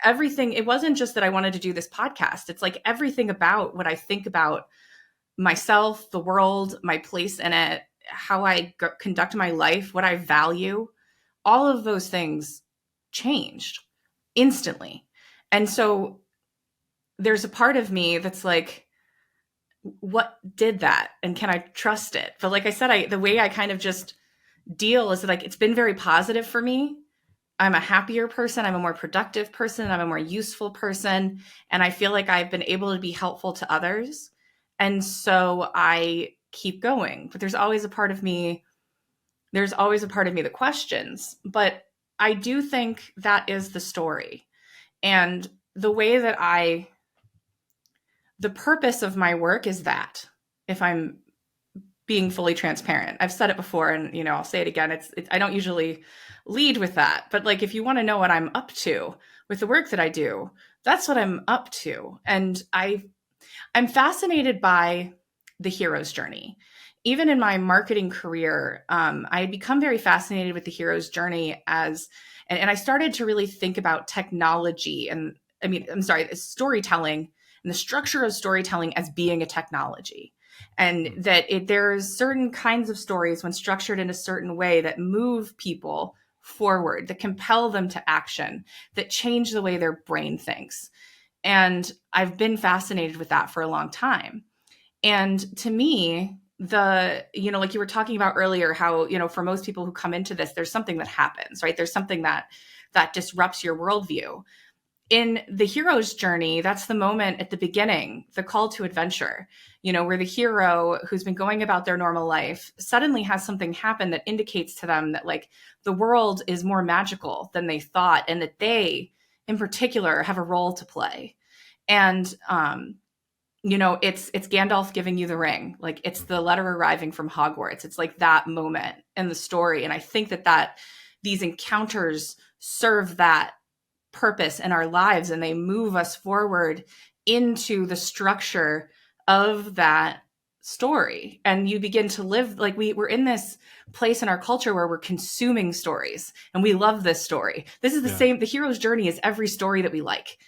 Everything, it wasn't just that I wanted to do this podcast. It's like everything about what I think about myself, the world, my place in it, how I conduct my life, what I value, all of those things changed instantly. And so there's a part of me that's like, what did that? And can I trust it? But like I said, the way I kind of just deal is like, it's been very positive for me. I'm a happier person. I'm a more productive person. I'm a more useful person. And I feel like I've been able to be helpful to others. And so I keep going. But there's always a part of me that questions. But I do think that is the story. And the way that the purpose of my work is that, if I'm being fully transparent. I've said it before, and I'll say it again. I don't usually lead with that, but like, if you want to know what I'm up to with the work that I do, that's what I'm up to. And I'm fascinated by the hero's journey. Even in my marketing career, I had become very fascinated with the hero's journey and I started to really think about technology storytelling and the structure of storytelling as being a technology. And that there's certain kinds of stories, when structured in a certain way, that move people forward, that compel them to action, that change the way their brain thinks. And I've been fascinated with that for a long time. And to me, like you were talking about earlier, how, for most people who come into this, there's something that happens, right? There's something that disrupts your worldview. In the hero's journey, that's the moment at the beginning, the call to adventure, where the hero who's been going about their normal life suddenly has something happen that indicates to them that like the world is more magical than they thought, and that they in particular have a role to play. And, it's Gandalf giving you the ring. Like, it's the letter arriving from Hogwarts. It's like that moment in the story. And I think that these encounters serve that purpose in our lives, and they move us forward into the structure of that story. And you begin to live, like, we're in this place in our culture where we're consuming stories, and we love this story. This is the same, the hero's journey is every story that we like.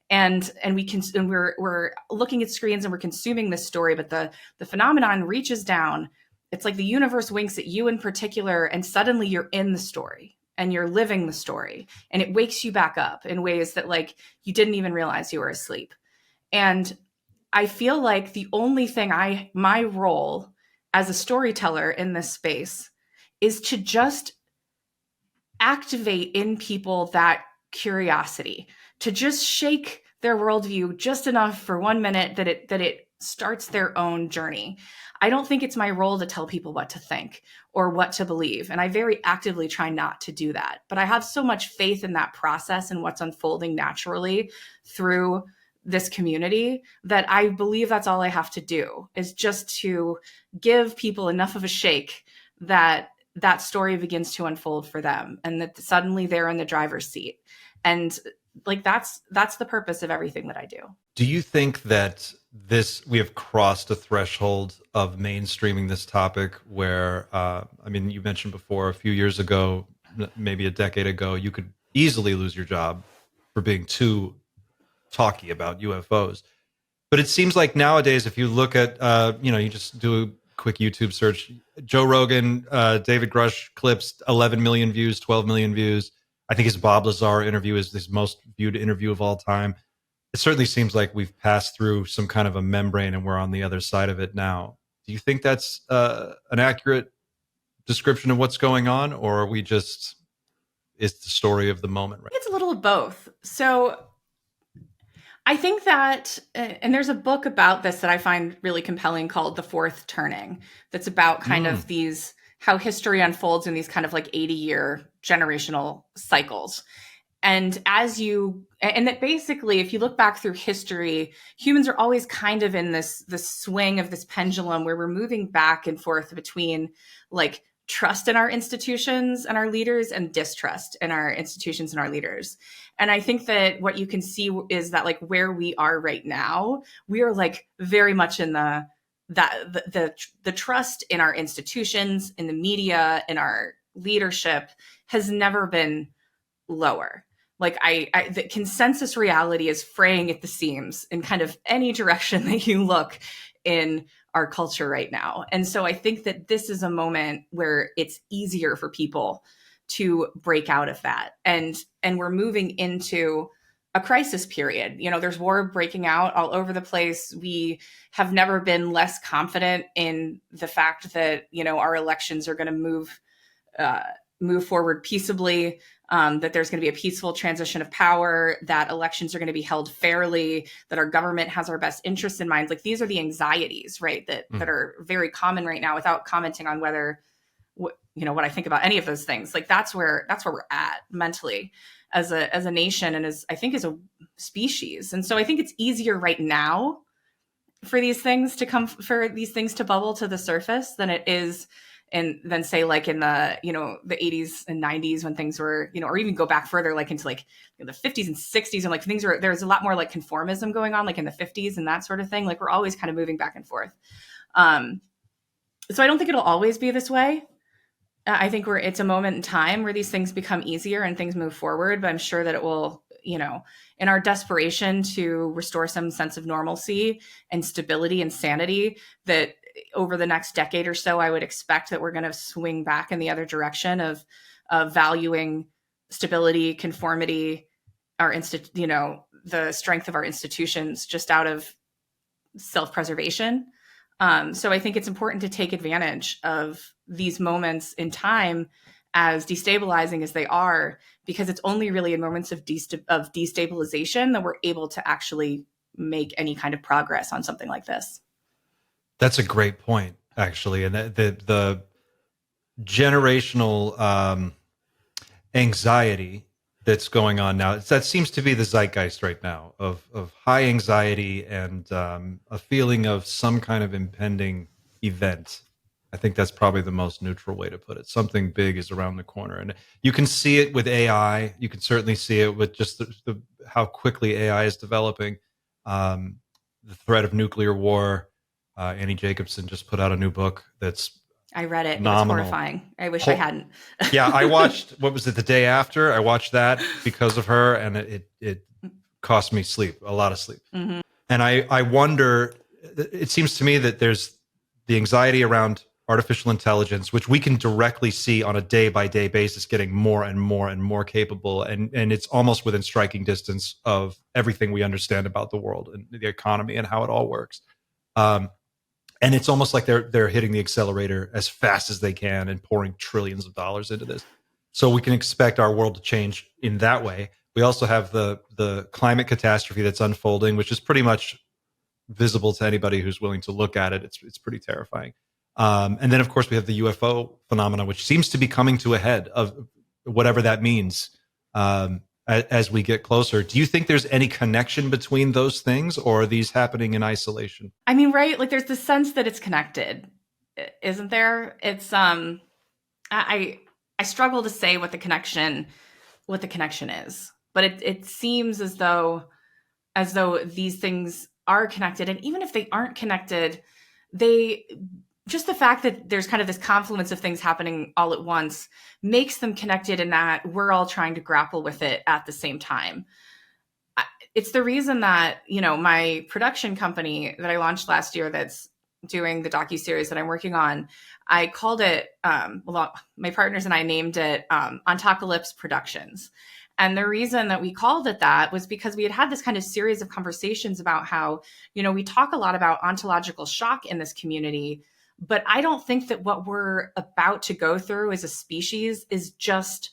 And we're looking at screens and we're consuming this story, but the phenomenon reaches down. It's like the universe winks at you in particular, and suddenly you're in the story and you're living the story, and it wakes you back up in ways that, like, you didn't even realize you were asleep. And I feel like the only thing my role as a storyteller in this space is to just activate in people that curiosity, to just shake their worldview just enough for 1 minute that it starts their own journey. I don't think it's my role to tell people what to think or what to believe. And I very actively try not to do that. But I have so much faith in that process and what's unfolding naturally through this community that I believe that's all I have to do, is just to give people enough of a shake that that story begins to unfold for them, and that suddenly they're in the driver's seat. And like, that's the purpose of everything that I do. Do you think that we have crossed a threshold of mainstreaming this topic where, you mentioned before, a few years ago, maybe a decade ago, you could easily lose your job for being too talky about UFOs. But it seems like nowadays, if you look at, you just do a quick YouTube search, Joe Rogan, David Grush clips, 11 million views, 12 million views. I think his Bob Lazar interview is his most viewed interview of all time. It certainly seems like we've passed through some kind of a membrane and we're on the other side of it now. Do you think that's an accurate description of what's going on, or are we just, it's the story of the moment? Right? It's a little of both. So I think that, and there's a book about this that I find really compelling called The Fourth Turning, that's about kind of these, how history unfolds in these kind of like 80-year generational cycles. And that basically, if you look back through history, humans are always kind of in this swing of this pendulum where we're moving back and forth between, like, trust in our institutions and our leaders and distrust in our institutions and our leaders. And I think that what you can see is that, like, where we are right now, we are like very much in the trust in our institutions, in the media, in our leadership has never been lower. Like, the consensus reality is fraying at the seams in kind of any direction that you look in our culture right now. And so I think that this is a moment where it's easier for people to break out of that. And we're moving into a crisis period. There's war breaking out all over the place. We have never been less confident in the fact that, our elections are going to move forward peaceably, that there's going to be a peaceful transition of power, that elections are going to be held fairly, that our government has our best interests in mind. Like, these are the anxieties, right, that are very common right now, without commenting on whether, what I think about any of those things. Like, that's where we're at mentally as a nation, and as a species. And so I think it's easier right now for these things to bubble to the surface than it is than say, like, in the, the 80s and 90s, when things were, or even go back further, like into like the 50s and 60s, and like there's a lot more like conformism going on, like in the 50s and that sort of thing. Like, we're always kind of moving back and forth. So I don't think it'll always be this way. I think it's a moment in time where these things become easier and things move forward, but I'm sure that it will, in our desperation to restore some sense of normalcy and stability and sanity, that over the next decade or so, I would expect that we're going to swing back in the other direction of valuing stability, conformity, the strength of our institutions, just out of self-preservation. So I think it's important to take advantage of these moments in time, as destabilizing as they are, because it's only really in moments of destabilization that we're able to actually make any kind of progress on something like this. That's a great point, actually. And the generational anxiety that's going on now. That seems to be the zeitgeist right now of high anxiety and a feeling of some kind of impending event. I think that's probably the most neutral way to put it. Something big is around the corner, and you can see it with AI. You can certainly see it with just how quickly AI is developing. The threat of nuclear war. Annie Jacobson just put out a new book that's I read it. phenomenal. It was horrifying. I wish I hadn't. Yeah, I watched, what was it, the day after? I watched that because of her, and it cost me sleep, a lot of sleep. Mm-hmm. And I wonder, it seems to me that there's the anxiety around artificial intelligence, which we can directly see on a day-by-day basis getting more and more and more capable, and it's almost within striking distance of everything we understand about the world and the economy and how it all works. And it's almost like they're hitting the accelerator as fast as they can and pouring trillions of dollars into this. So we can expect our world to change in that way. We also have the climate catastrophe that's unfolding, which is pretty much visible to anybody who's willing to look at it. It's pretty terrifying. And then, of course, we have the UFO phenomena, which seems to be coming to a head, of whatever that means, as we get closer. Do you think there's any connection between those things, or are these happening in isolation? I mean, right? Like, there's the sense that it's connected, isn't there? It's I struggle to say what the connection is, but it seems as though these things are connected, and even if they aren't connected, just the fact that there's kind of this confluence of things happening all at once makes them connected, in that we're all trying to grapple with it at the same time. It's the reason that, my production company that I launched last year that's doing the docuseries that I'm working on, I called it, my partners and I named it Ontocalypse Productions. And the reason that we called it that was because we had this kind of series of conversations about how, we talk a lot about ontological shock in this community, but I don't think that what we're about to go through as a species is just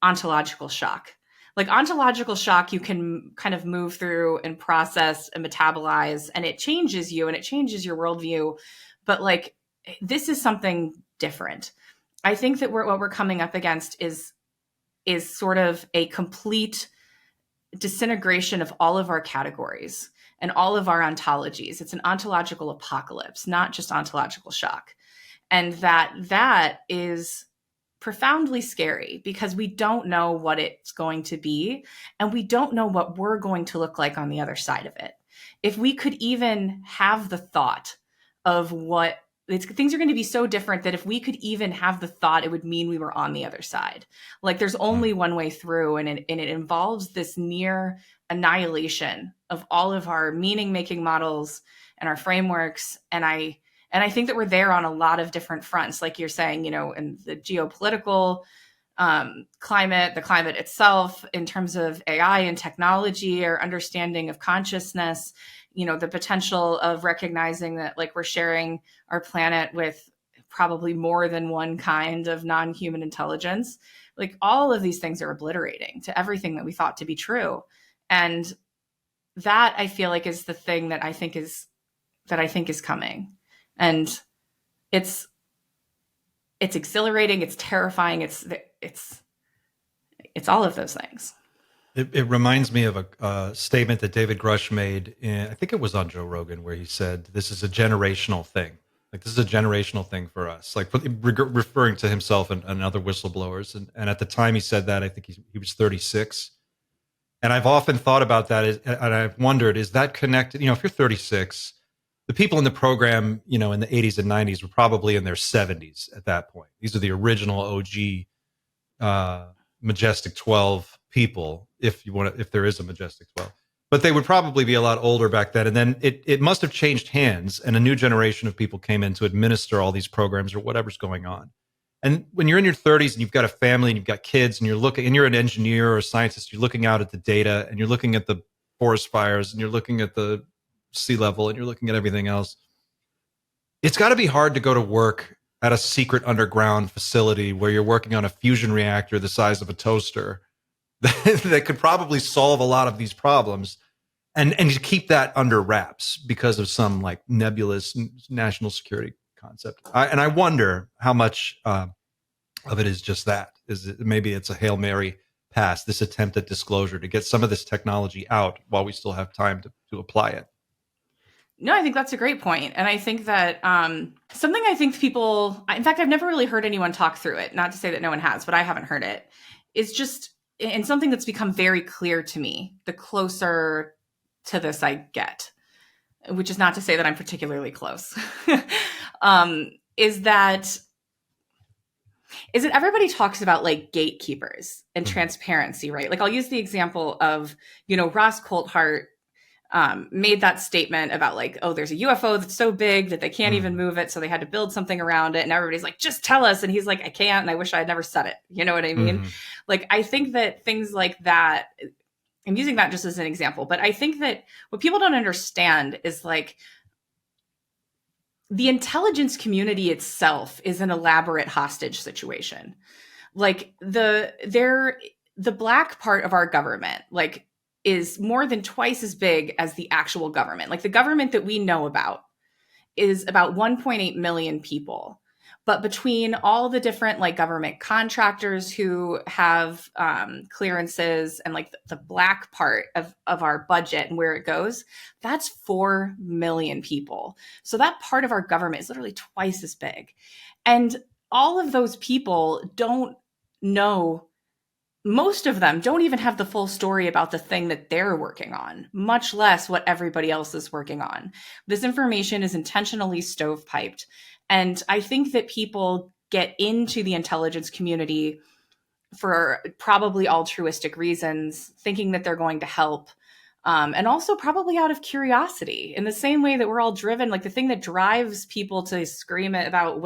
ontological shock. Like, ontological shock, you can kind of move through and process and metabolize, and it changes you and it changes your worldview. But like, this is something different. I think that what we're coming up against is sort of a complete disintegration of all of our categories and all of our ontologies. It's an ontological apocalypse, not just ontological shock. And that is profoundly scary, because we don't know what it's going to be, and we don't know what we're going to look like on the other side of it. If we could even have the thought of things are going to be so different that if we could even have the thought, it would mean we were on the other side. Like, there's only one way through, and it involves this near annihilation of all of our meaning-making models and our frameworks. And I think that we're there on a lot of different fronts, like you're saying, in the geopolitical climate, the climate itself, in terms of AI and technology, or understanding of consciousness, the potential of recognizing that, like, we're sharing our planet with probably more than one kind of non-human intelligence. Like, all of these things are obliterating to everything that we thought to be true. And that, I feel like, is the thing that I think is coming. And it's exhilarating, it's terrifying, it's all of those things. It reminds me of a statement that David Grush made I think it was on Joe Rogan, where he said, this is a generational thing. Like, this is a generational thing for us, like referring to himself and other whistleblowers. And at the time he said that, I think he was 36. And I've often thought about that, and I've wondered, is that connected? If you're 36, the people in the program, in the 80s and 90s were probably in their 70s at that point. These are the original OG Majestic 12 people, if there is a Majestic 12. But they would probably be a lot older back then. And then it must have changed hands, and a new generation of people came in to administer all these programs or whatever's going on. And when you're in your 30s and you've got a family and you've got kids, and you're an engineer or a scientist, you're looking out at the data, and you're looking at the forest fires, and you're looking at the sea level, and you're looking at everything else. It's got to be hard to go to work at a secret underground facility where you're working on a fusion reactor the size of a toaster that could probably solve a lot of these problems, and to keep that under wraps because of some like nebulous national security concept. And I wonder how much of it is just that. Maybe it's a Hail Mary pass, this attempt at disclosure, to get some of this technology out while we still have time to apply it? No, I think that's a great point. And I think that something I think people, in fact, I've never really heard anyone talk through it, not to say that no one has, but I haven't heard it, is just, and something that's become very clear to me the closer to this I get, which is not to say that I'm particularly close, is that everybody talks about like gatekeepers and transparency, right? Like I'll use the example of, Ross Coulthart made that statement about like, oh, there's a UFO that's so big that they can't even move it. So they had to build something around it. And everybody's like, just tell us. And he's like, I can't. And I wish I had never said it. You know what I mean? Like, I think that things like that, I'm using that just as an example, but I think that what people don't understand is like the intelligence community itself is an elaborate hostage situation. Like the black part of our government, like, is more than twice as big as the actual government. Like the government that we know about is about 1.8 million people. But between all the different like government contractors who have clearances and like the black part of our budget and where it goes, that's 4 million people. So that part of our government is literally twice as big. And all of those people don't know, most of them don't even have the full story about the thing that they're working on, much less what everybody else is working on. This information is intentionally stovepiped. And I think that people get into the intelligence community for probably altruistic reasons, thinking that they're going to help. And also probably out of curiosity, in the same way that we're all driven, like the thing that drives people to scream about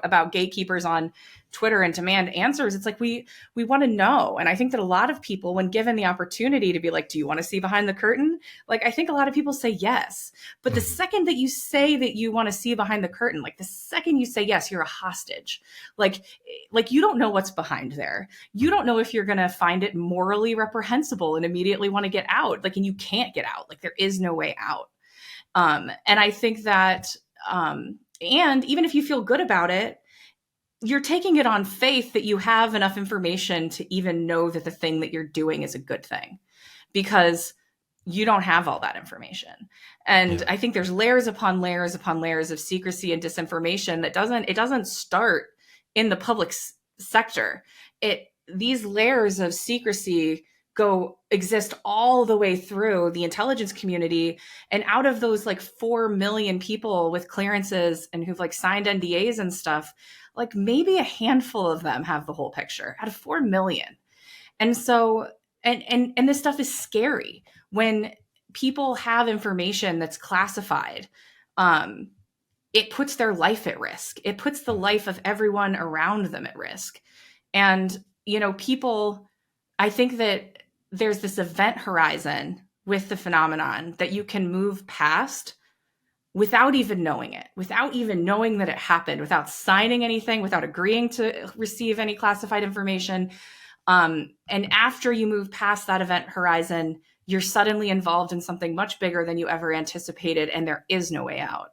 about gatekeepers on Twitter and demand answers. It's like, we want to know. And I think that a lot of people, when given the opportunity to be like, do you want to see behind the curtain? Like, I think a lot of people say yes. But the second that you say that you want to see behind the curtain, like the second you say yes, you're a hostage. Like you don't know what's behind there. You don't know if you're going to find it morally reprehensible and immediately want to get out. Like, and you can't get out. Like, there is no way out. And I think that, and even if you feel good about it, you're taking it on faith that you have enough information to even know that the thing that you're doing is a good thing, because you don't have all that information. And I think there's layers upon layers upon layers of secrecy and disinformation that doesn't start in the public sector. These layers of secrecy exist all the way through the intelligence community. And out of those like 4 million people with clearances and who've like signed NDAs and stuff, like maybe a handful of them have the whole picture out of 4 million. And so, and this stuff is scary when people have information that's classified. It puts their life at risk. It puts the life of everyone around them at risk. And, people, I think that there's this event horizon with the phenomenon that you can move past without even knowing it, without even knowing that it happened, without signing anything, without agreeing to receive any classified information. And after you move past that event horizon, you're suddenly involved in something much bigger than you ever anticipated, and there is no way out.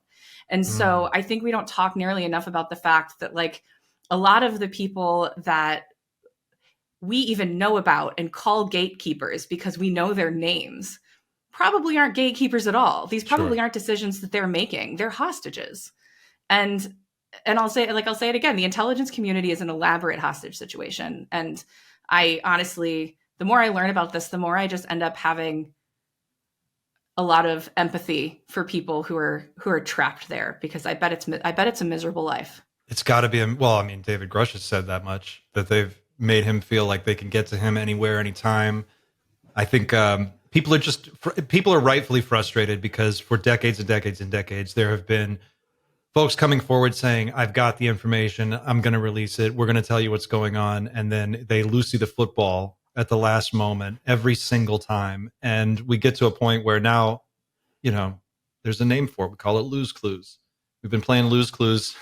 And so I think we don't talk nearly enough about the fact that like a lot of the people that we even know about and call gatekeepers because we know their names probably aren't gatekeepers at all. These probably aren't decisions that they're making. They're hostages. And I'll say it again, the intelligence community is an elaborate hostage situation. And I honestly, the more I learn about this, the more I just end up having a lot of empathy for people who are trapped there, because I bet it's a miserable life. It's got to be. David Grush has said that much, that they've made him feel like they can get to him anywhere, anytime. I think people are rightfully frustrated because for decades and decades and decades, there have been folks coming forward saying, I've got the information, I'm going to release it, we're going to tell you what's going on. And then they loosey the football at the last moment every single time. And we get to a point where now, there's a name for it. We call it lose clues. We've been playing lose clues.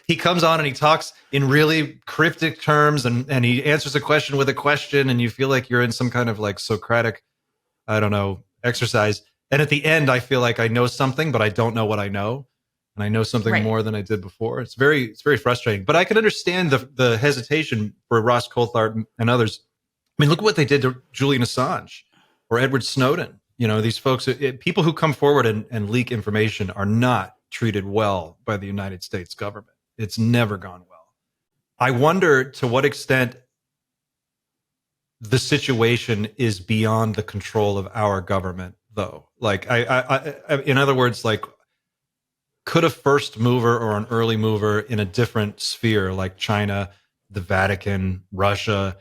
He comes on and he talks in really cryptic terms and he answers a question with a question, and you feel like you're in some kind of like Socratic, exercise. And at the end, I feel like I know something, but I don't know what I know. And I know something more than I did before. It's very frustrating, but I can understand the hesitation for Ross Coulthart and others mean, look what they did to Julian Assange or Edward Snowden. You know, these folks, people who come forward and leak information are not treated well by the United States government. It's never gone well. I wonder to what extent the situation is beyond the control of our government, though. Like, I in other words, like, could a first mover or an early mover in a different sphere, like China, the Vatican, Russia,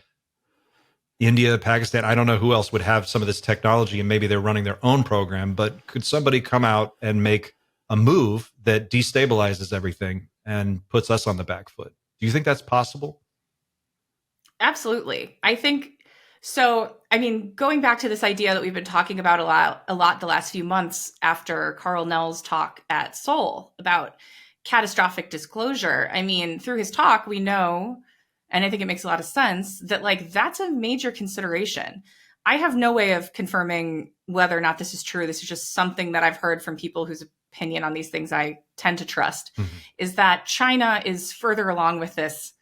India, Pakistan, I don't know who else would have some of this technology, and maybe they're running their own program, but could somebody come out and make a move that destabilizes everything and puts us on the back foot? Do you think that's possible? Absolutely. I think so. I mean, going back to this idea that we've been talking about a lot the last few months after Carl Nell's talk at Seoul about catastrophic disclosure. I mean, through his talk, we know, and I think it makes a lot of sense, that like that's a major consideration. I have no way of confirming whether or not this is true. This is just something that I've heard from people whose opinion on these things I tend to trust, is that China is further along with this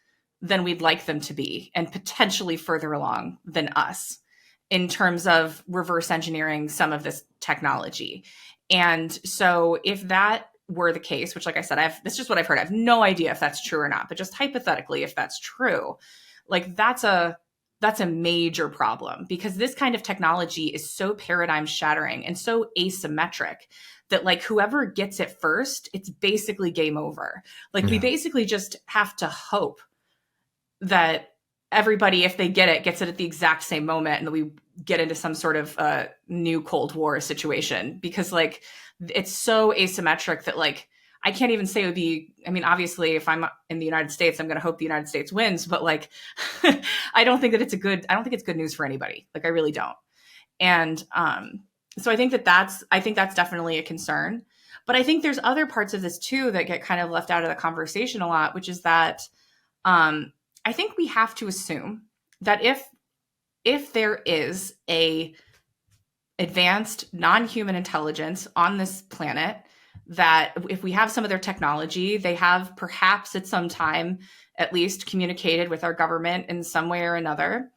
than we'd like them to be, and potentially further along than us in terms of reverse engineering some of this technology. And so if that were the case, which, like I said, that's just what I've heard. I have no idea if that's true or not, but just hypothetically, if that's true, like that's a major problem, because this kind of technology is so paradigm shattering and so asymmetric that like whoever gets it first, it's basically game over. Like we basically just have to hope that everybody, if they get it, gets it at the exact same moment, and that we get into some sort of new Cold War situation, because like it's so asymmetric that like I can't even say it would be, I mean, obviously if I'm in the United States, I'm going to hope the United States wins, but like I don't think it's good news for anybody. Like I really don't. And so I think that's definitely a concern. But I think there's other parts of this too that get kind of left out of the conversation a lot, which is that I think we have to assume that if there is a advanced non-human intelligence on this planet, that if we have some of their technology, they have perhaps at some time at least communicated with our government in some way or another.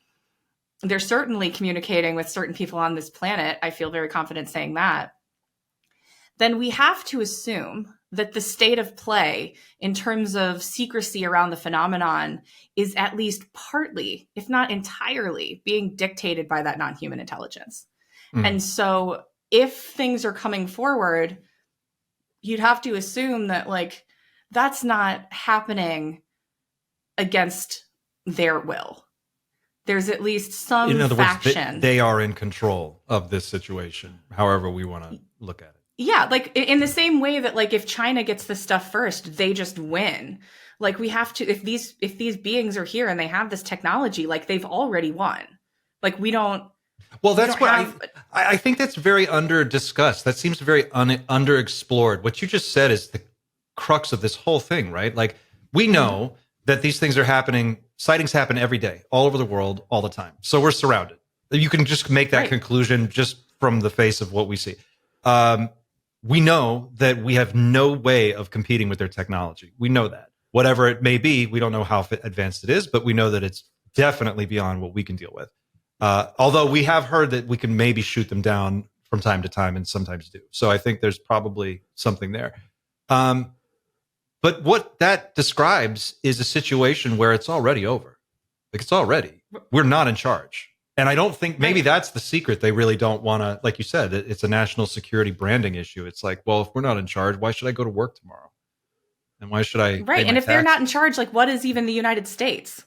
They're certainly communicating with certain people on this planet. I feel very confident saying that. Then we have to assume that the state of play in terms of secrecy around the phenomenon is at least partly, if not entirely, being dictated by that non-human intelligence. And so if things are coming forward, you'd have to assume that like that's not happening against their will. There's at least some in other faction. Words, they are in control of this situation, however we want to look at it. Yeah, like in the same way that like if China gets the stuff first, they just win. Like we have to, if these beings are here and they have this technology, like they've already won. Like we don't. Well, that's what I think that's very under discussed. That seems very underexplored. What you just said is the crux of this whole thing, right? Like we know that these things are happening. Sightings happen every day, all over the world, all the time. So we're surrounded. You can just make that conclusion just from the face of what we see. We know that we have no way of competing with their technology. We know that. Whatever it may be, we don't know how advanced it is, but we know that it's definitely beyond what we can deal with. Although we have heard that we can maybe shoot them down from time to time and sometimes do. So I think there's probably something there. But what that describes is a situation where it's already over. Like we're not in charge. And I don't think maybe that's the secret. They really don't want to, like you said, it's a national security branding issue. It's like, well, if we're not in charge, why should I go to work tomorrow? And why should I? Right. And if they're not in charge, like what is even the United States?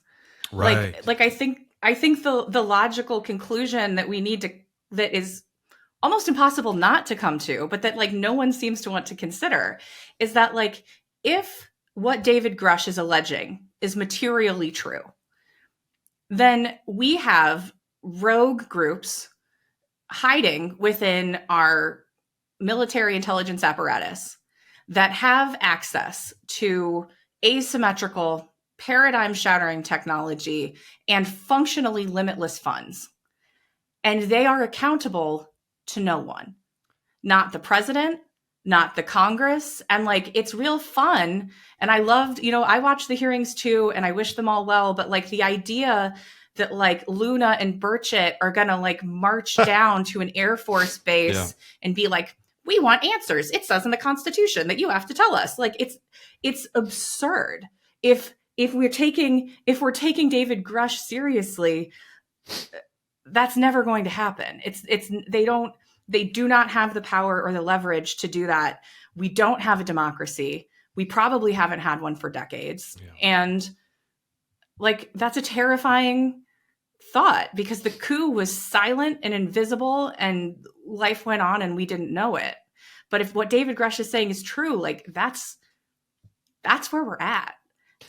Right. Like I think the logical conclusion that we need to, that is almost impossible not to come to, but that like no one seems to want to consider, is that like if what David Grush is alleging is materially true, then we have rogue groups hiding within our military intelligence apparatus that have access to asymmetrical, paradigm-shattering technology and functionally limitless funds. And they are accountable to no one. Not the president, not the Congress. And like, it's real fun. And I loved, I watched the hearings too, and I wish them all well. But like the idea that like Luna and Burchett are gonna like march down to an Air Force base and be like, we want answers. It says in the Constitution that you have to tell us. Like it's absurd. If we're taking David Grush seriously, that's never going to happen. They do not have the power or the leverage to do that. We don't have a democracy. We probably haven't had one for decades. Yeah. And like, that's a terrifying thought, because the coup was silent and invisible and life went on and we didn't know it. But if what David Grush is saying is true, like that's where we're at.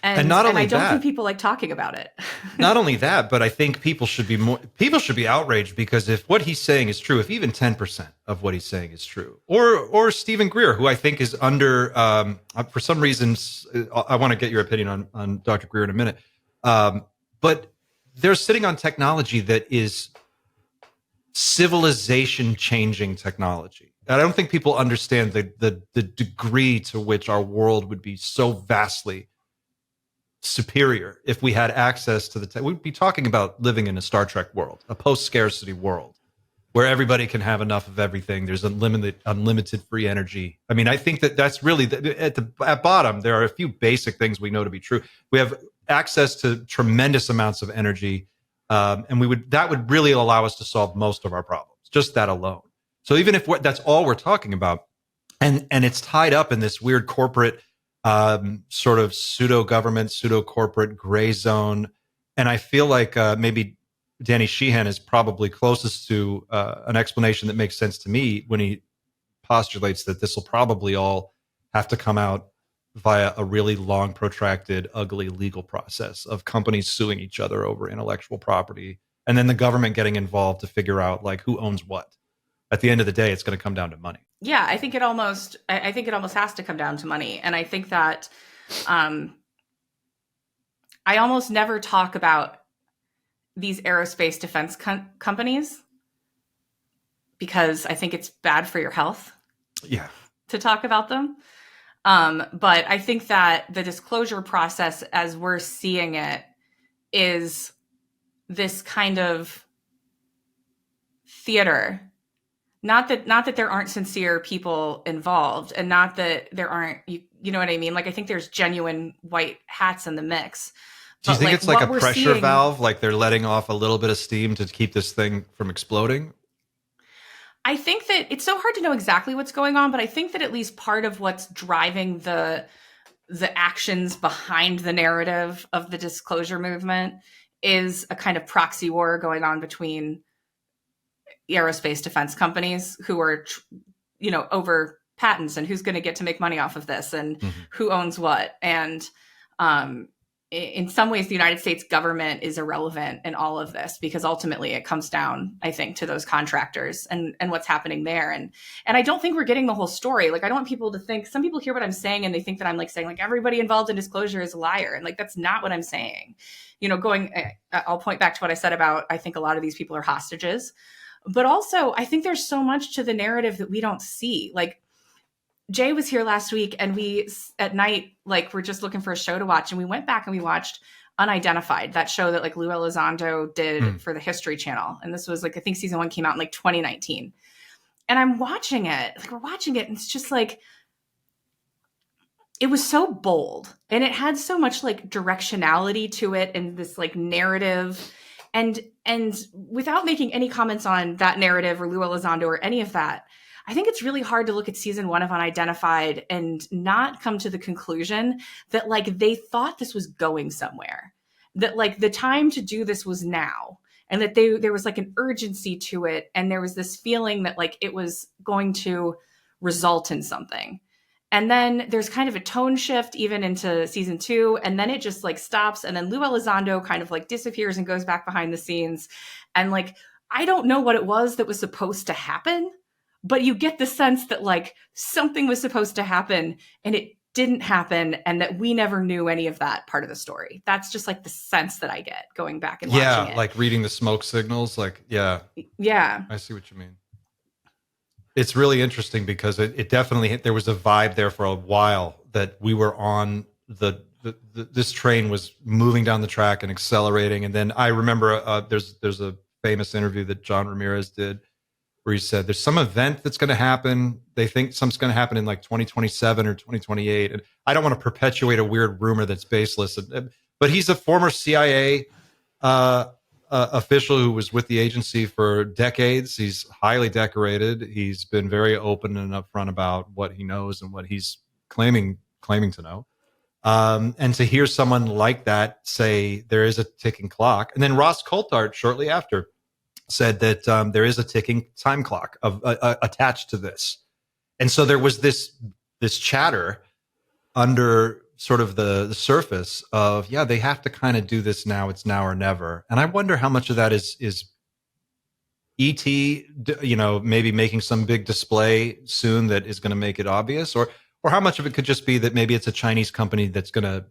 And not only I don't think people like talking about it. Not only that, but I think people should be outraged, because if what he's saying is true, if even 10% of what he's saying is true, or Stephen Greer, who I think is under, for some reasons, I want to get your opinion on Dr. Greer in a minute, but they're sitting on technology that is civilization changing technology. And I don't think people understand the degree to which our world would be so vastly superior if we had access to we'd be talking about living in a Star Trek world, a post-scarcity world where everybody can have enough of everything. There's unlimited free energy. I mean, I think that's really at bottom, there are a few basic things we know to be true. We have access to tremendous amounts of energy, and that would really allow us to solve most of our problems, just that alone. So even if that's all we're talking about, and it's tied up in this weird corporate sort of pseudo-government, pseudo-corporate gray zone. And I feel like maybe Danny Sheehan is probably closest to an explanation that makes sense to me when he postulates that this will probably all have to come out via a really long, protracted, ugly legal process of companies suing each other over intellectual property, and then the government getting involved to figure out like who owns what. At the end of the day, it's going to come down to money. Yeah, I think it almost has to come down to money. And I think that I almost never talk about these aerospace defense companies because I think it's bad for your health. Yeah. To talk about them. But I think that the disclosure process as we're seeing it is this kind of theater. Not that there aren't sincere people involved, and not that there aren't, you know what I mean? Like, I think there's genuine white hats in the mix. Do you think it's like a pressure valve? Like they're letting off a little bit of steam to keep this thing from exploding? I think that it's so hard to know exactly what's going on, but I think that at least part of what's driving the actions behind the narrative of the disclosure movement is a kind of proxy war going on between aerospace defense companies who are, over patents and who's going to get to make money off of this and who owns what. And in some ways, the United States government is irrelevant in all of this, because ultimately it comes down, I think, to those contractors and what's happening there. And I don't think we're getting the whole story. Like, I don't want people to think, some people hear what I'm saying and they think that I'm like saying like everybody involved in disclosure is a liar. And like, that's not what I'm saying. I'll point back to what I said about, I think a lot of these people are hostages. But also, I think there's so much to the narrative that we don't see. Like, Jay was here last week and we, at night, like, we're just looking for a show to watch. And we went back and we watched Unidentified, that show that like Lou Elizondo did for the History Channel. And this was like, I think season 1 came out in like 2019. And I'm watching it, like we're watching it. And it's just like, it was so bold and it had so much like directionality to it and this like narrative. And without making any comments on that narrative or Lou Elizondo or any of that, I think it's really hard to look at season 1 of Unidentified and not come to the conclusion that like they thought this was going somewhere, that like the time to do this was now, and that there was like an urgency to it. And there was this feeling that like it was going to result in something. And then there's kind of a tone shift even into season 2. And then it just like stops. And then Lou Elizondo kind of like disappears and goes back behind the scenes. And like, I don't know what it was that was supposed to happen, but you get the sense that like something was supposed to happen and it didn't happen, and that we never knew any of that part of the story. That's just like the sense that I get going back and watching it. Yeah, like reading the smoke signals. Like, yeah. I see what you mean. It's really interesting because it definitely, there was a vibe there for a while that we were on the this train was moving down the track and accelerating. And then I remember there's a famous interview that John Ramirez did where he said there's some event that's going to happen. They think something's going to happen in like 2027 or 2028. And I don't want to perpetuate a weird rumor that's baseless, but he's a former CIA official who was with the agency for decades. He's highly decorated. He's been very open and upfront about what he knows and what he's claiming to know. And to hear someone like that say there is a ticking clock, and then Ross Coulthard shortly after said that there is a ticking time clock attached to this. And so there was this chatter under sort of the surface of, yeah, they have to kind of do this now. It's now or never. And I wonder how much of that is ET, maybe making some big display soon that is going to make it obvious, or how much of it could just be that maybe it's a Chinese company that's going to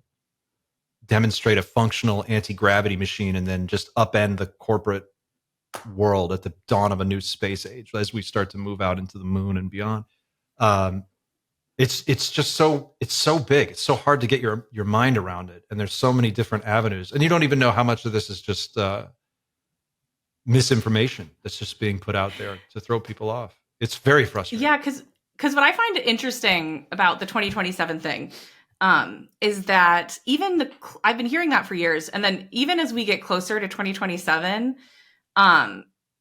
demonstrate a functional anti-gravity machine and then just upend the corporate world at the dawn of a new space age as we start to move out into the moon and beyond. It's just so big. It's so hard to get your mind around it. And there's so many different avenues. And you don't even know how much of this is just misinformation that's just being put out there to throw people off. It's very frustrating. Yeah, because what I find interesting about the 2027 thing is that I've been hearing that for years. And then even as we get closer to 2027,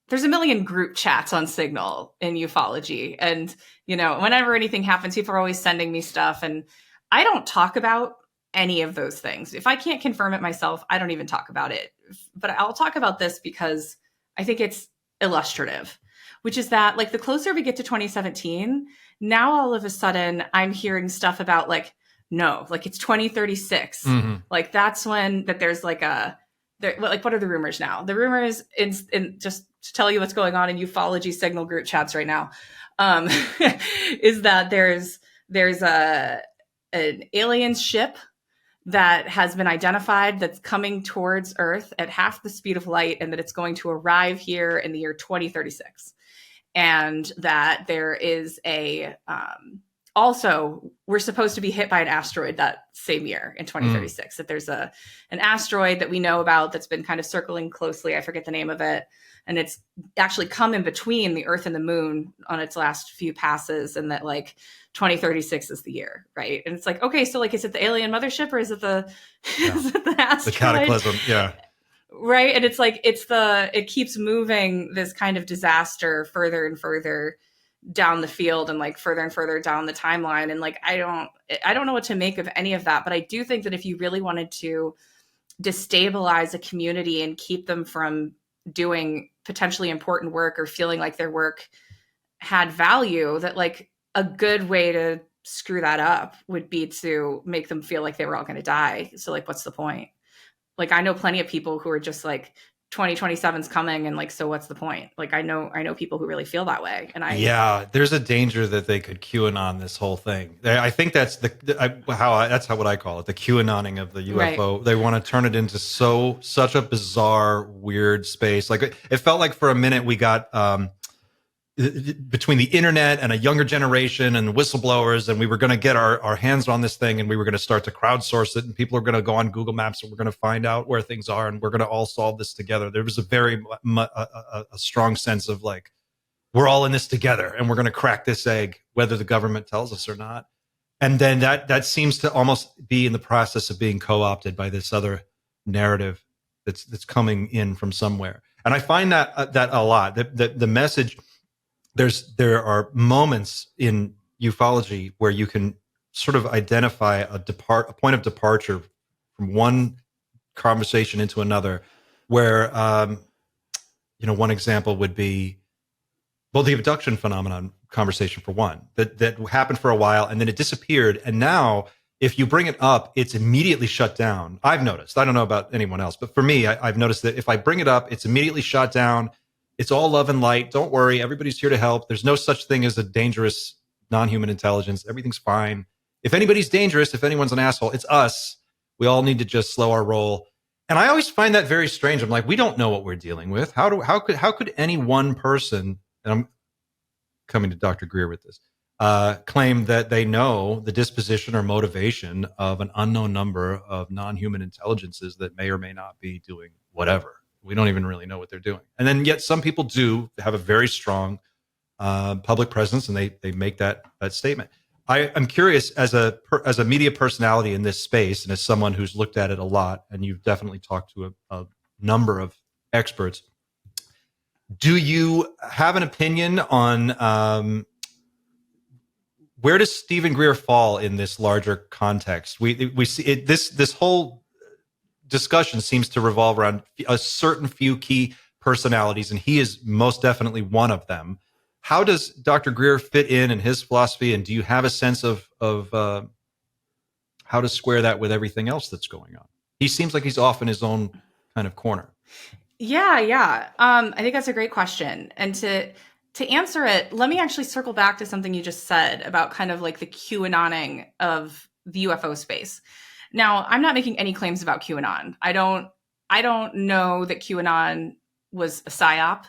there's a million group chats on Signal in ufology. And, whenever anything happens, people are always sending me stuff. And I don't talk about any of those things. If I can't confirm it myself, I don't even talk about it. But I'll talk about this because I think it's illustrative, which is that like the closer we get to 2017, now all of a sudden I'm hearing stuff about no, it's 2036. Mm-hmm. Like that's when there's what are the rumors now? The rumors in just to tell you what's going on in ufology Signal group chats right now, is that there's an alien ship that has been identified that's coming towards Earth at half the speed of light, and that it's going to arrive here in the year 2036, and that there is also, we're supposed to be hit by an asteroid that same year in 2036, that there's an asteroid that we know about that's been kind of circling closely. I forget the name of it. And it's actually come in between the Earth and the Moon on its last few passes. And that 2036 is the year, right? And it's okay, so is it the alien mothership or is it the, is it the asteroid? The cataclysm, yeah. Right. And it keeps moving this kind of disaster further and further down the field and further and further down the timeline. And I don't know what to make of any of that, but I do think that if you really wanted to destabilize a community and keep them from doing potentially important work or feeling like their work had value, that a good way to screw that up would be to make them feel like they were all going to die. So what's the point? I know plenty of people who are just 2027's coming and so what's the point? I know people who really feel that way. And there's a danger that they could QAnon this whole thing. I think that's that's what I call it, the QAnoning of the UFO. Right. They want to turn it into such a bizarre, weird space. It felt like for a minute we got between the internet and a younger generation and whistleblowers, and we were going to get our hands on this thing, and we were going to start to crowdsource it, and people are going to go on Google Maps, and we're going to find out where things are, and we're going to all solve this together. There was a very a strong sense of we're all in this together, and we're going to crack this egg, whether the government tells us or not. And then that seems to almost be in the process of being co-opted by this other narrative that's coming in from somewhere. And I find that a lot. The message. There are moments in ufology where you can sort of identify a point of departure from one conversation into another, where one example would be the abduction phenomenon conversation, for one, that happened for a while and then it disappeared, and now if you bring it up, it's immediately shut down. I've noticed. I don't know about anyone else, but for me, I've noticed that if I bring it up, it's immediately shut down. It's all love and light. Don't worry. Everybody's here to help. There's no such thing as a dangerous non-human intelligence. Everything's fine. If anybody's dangerous, if anyone's an asshole, it's us. We all need to just slow our roll. And I always find that very strange. I'm we don't know what we're dealing with. How could any one person, and I'm coming to Dr. Greer with this, claim that they know the disposition or motivation of an unknown number of non-human intelligences that may or may not be doing whatever. We don't even really know what they're doing. And then yet some people do have a very strong public presence, and they make that statement. I'm curious, as a media personality in this space, and as someone who's looked at it a lot, and you've definitely talked to a number of experts, do you have an opinion on where does Stephen Greer fall in this larger context? We see it, this whole discussion seems to revolve around a certain few key personalities, and he is most definitely one of them. How does Dr. Greer fit in his philosophy, and do you have a sense of how to square that with everything else that's going on? He seems like he's off in his own kind of corner. Yeah. I think that's a great question. And to answer it, let me actually circle back to something you just said about kind of like the QAnoning of the UFO space. Now, I'm not making any claims about QAnon. I don't know that QAnon was a psyop,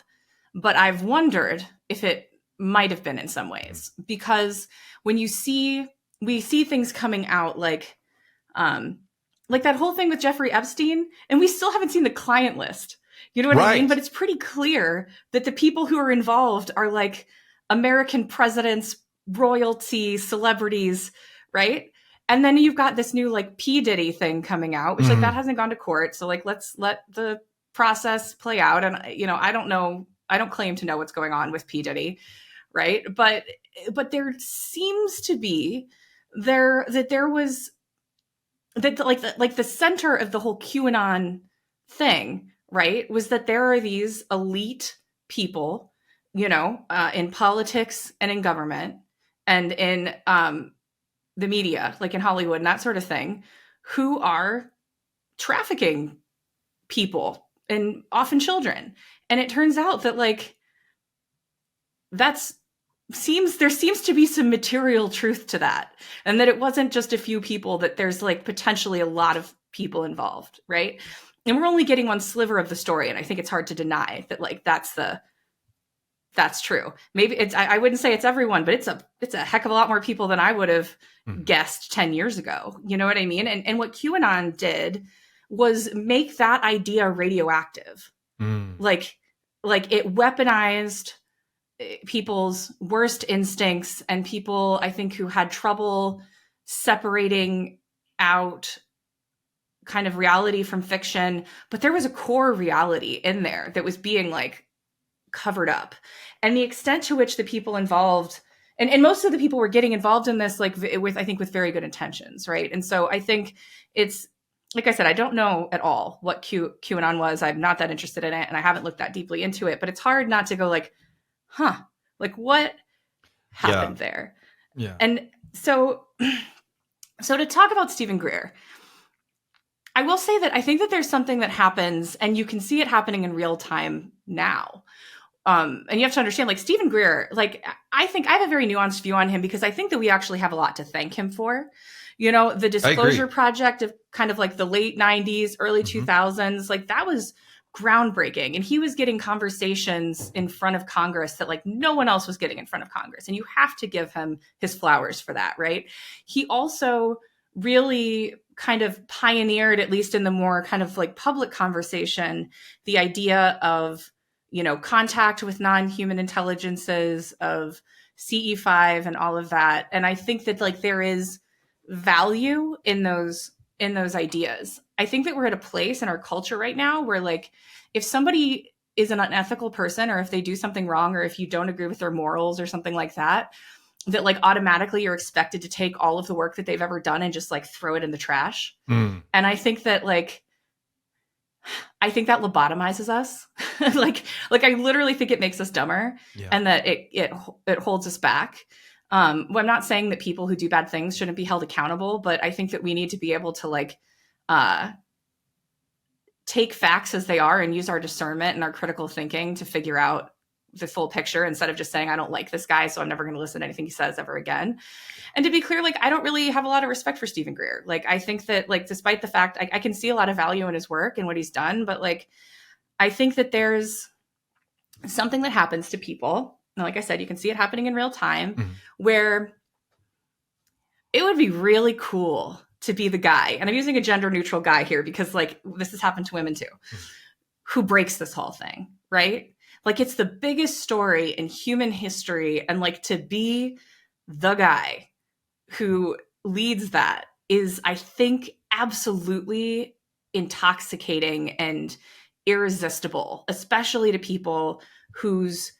but I've wondered if it might have been in some ways, because when we see things coming out like that whole thing with Jeffrey Epstein, and we still haven't seen the client list. You know what I mean? But it's pretty clear that the people who are involved are like American presidents, royalty, celebrities, right? And then you've got this new like P. Diddy thing coming out, which like that hasn't gone to court. So like, let's let the process play out. And I don't know, I don't claim to know what's going on with P. Diddy, right? But there seems to be the center of the whole QAnon thing, right, was that there are these elite people, in politics and in government and in the media, like in Hollywood and that sort of thing, who are trafficking people and often children. And it turns out that like there seems to be some material truth to that, and that it wasn't just a few people, that there's like potentially a lot of people involved, right? And we're only getting one sliver of the story, and I think it's hard to deny that like that's true. Maybe I wouldn't say it's everyone, but it's a heck of a lot more people than I would have guessed 10 years ago. You know what I mean? And what QAnon did was make that idea radioactive. Like it weaponized people's worst instincts, and people, I think, who had trouble separating out kind of reality from fiction, but there was a core reality in there that was being like covered up. And the extent to which the people involved, and most of the people were getting involved in this, like with very good intentions, right? And so I think it's, like I said, I don't know at all what QAnon was. I'm not that interested in it, and I haven't looked that deeply into it, but it's hard not to go like, like what happened there? Yeah. And so to talk about Stephen Greer, I will say that I think that there's something that happens, and you can see it happening in real time now. And you have to understand, like Stephen Greer, like I think I have a very nuanced view on him, because I think that we actually have a lot to thank him for. The Disclosure Project of kind of like the late 90s, early 2000s, like that was groundbreaking. And he was getting conversations in front of Congress that like no one else was getting in front of Congress. And you have to give him his flowers for that, right? He also really kind of pioneered, at least in the more kind of like public conversation, the idea of, contact with non-human intelligences, of CE5 and all of that. And I think that like there is value in those ideas. I think that we're at a place in our culture right now where like if somebody is an unethical person, or if they do something wrong, or if you don't agree with their morals or something like that, that like automatically you're expected to take all of the work that they've ever done and just like throw it in the trash. And I think that lobotomizes us. like I literally think it makes us dumber, and that it holds us back. Well, I'm not saying that people who do bad things shouldn't be held accountable, but I think that we need to be able to like take facts as they are and use our discernment and our critical thinking to figure out the full picture, instead of just saying, I don't like this guy, so I'm never going to listen to anything he says ever again. And to be clear, like, I don't really have a lot of respect for Stephen Greer. Like, I think that, like, despite the fact I can see a lot of value in his work and what he's done, but like, I think that there's something that happens to people And like I said, you can see it happening in real time, Mhm. where it would be really cool to be the guy, and I'm using a gender neutral guy here because like this has happened to women too, who breaks this whole thing, right? Like it's the biggest story in human history, and like to be the guy who leads that is, I think, absolutely intoxicating and irresistible, especially to people whose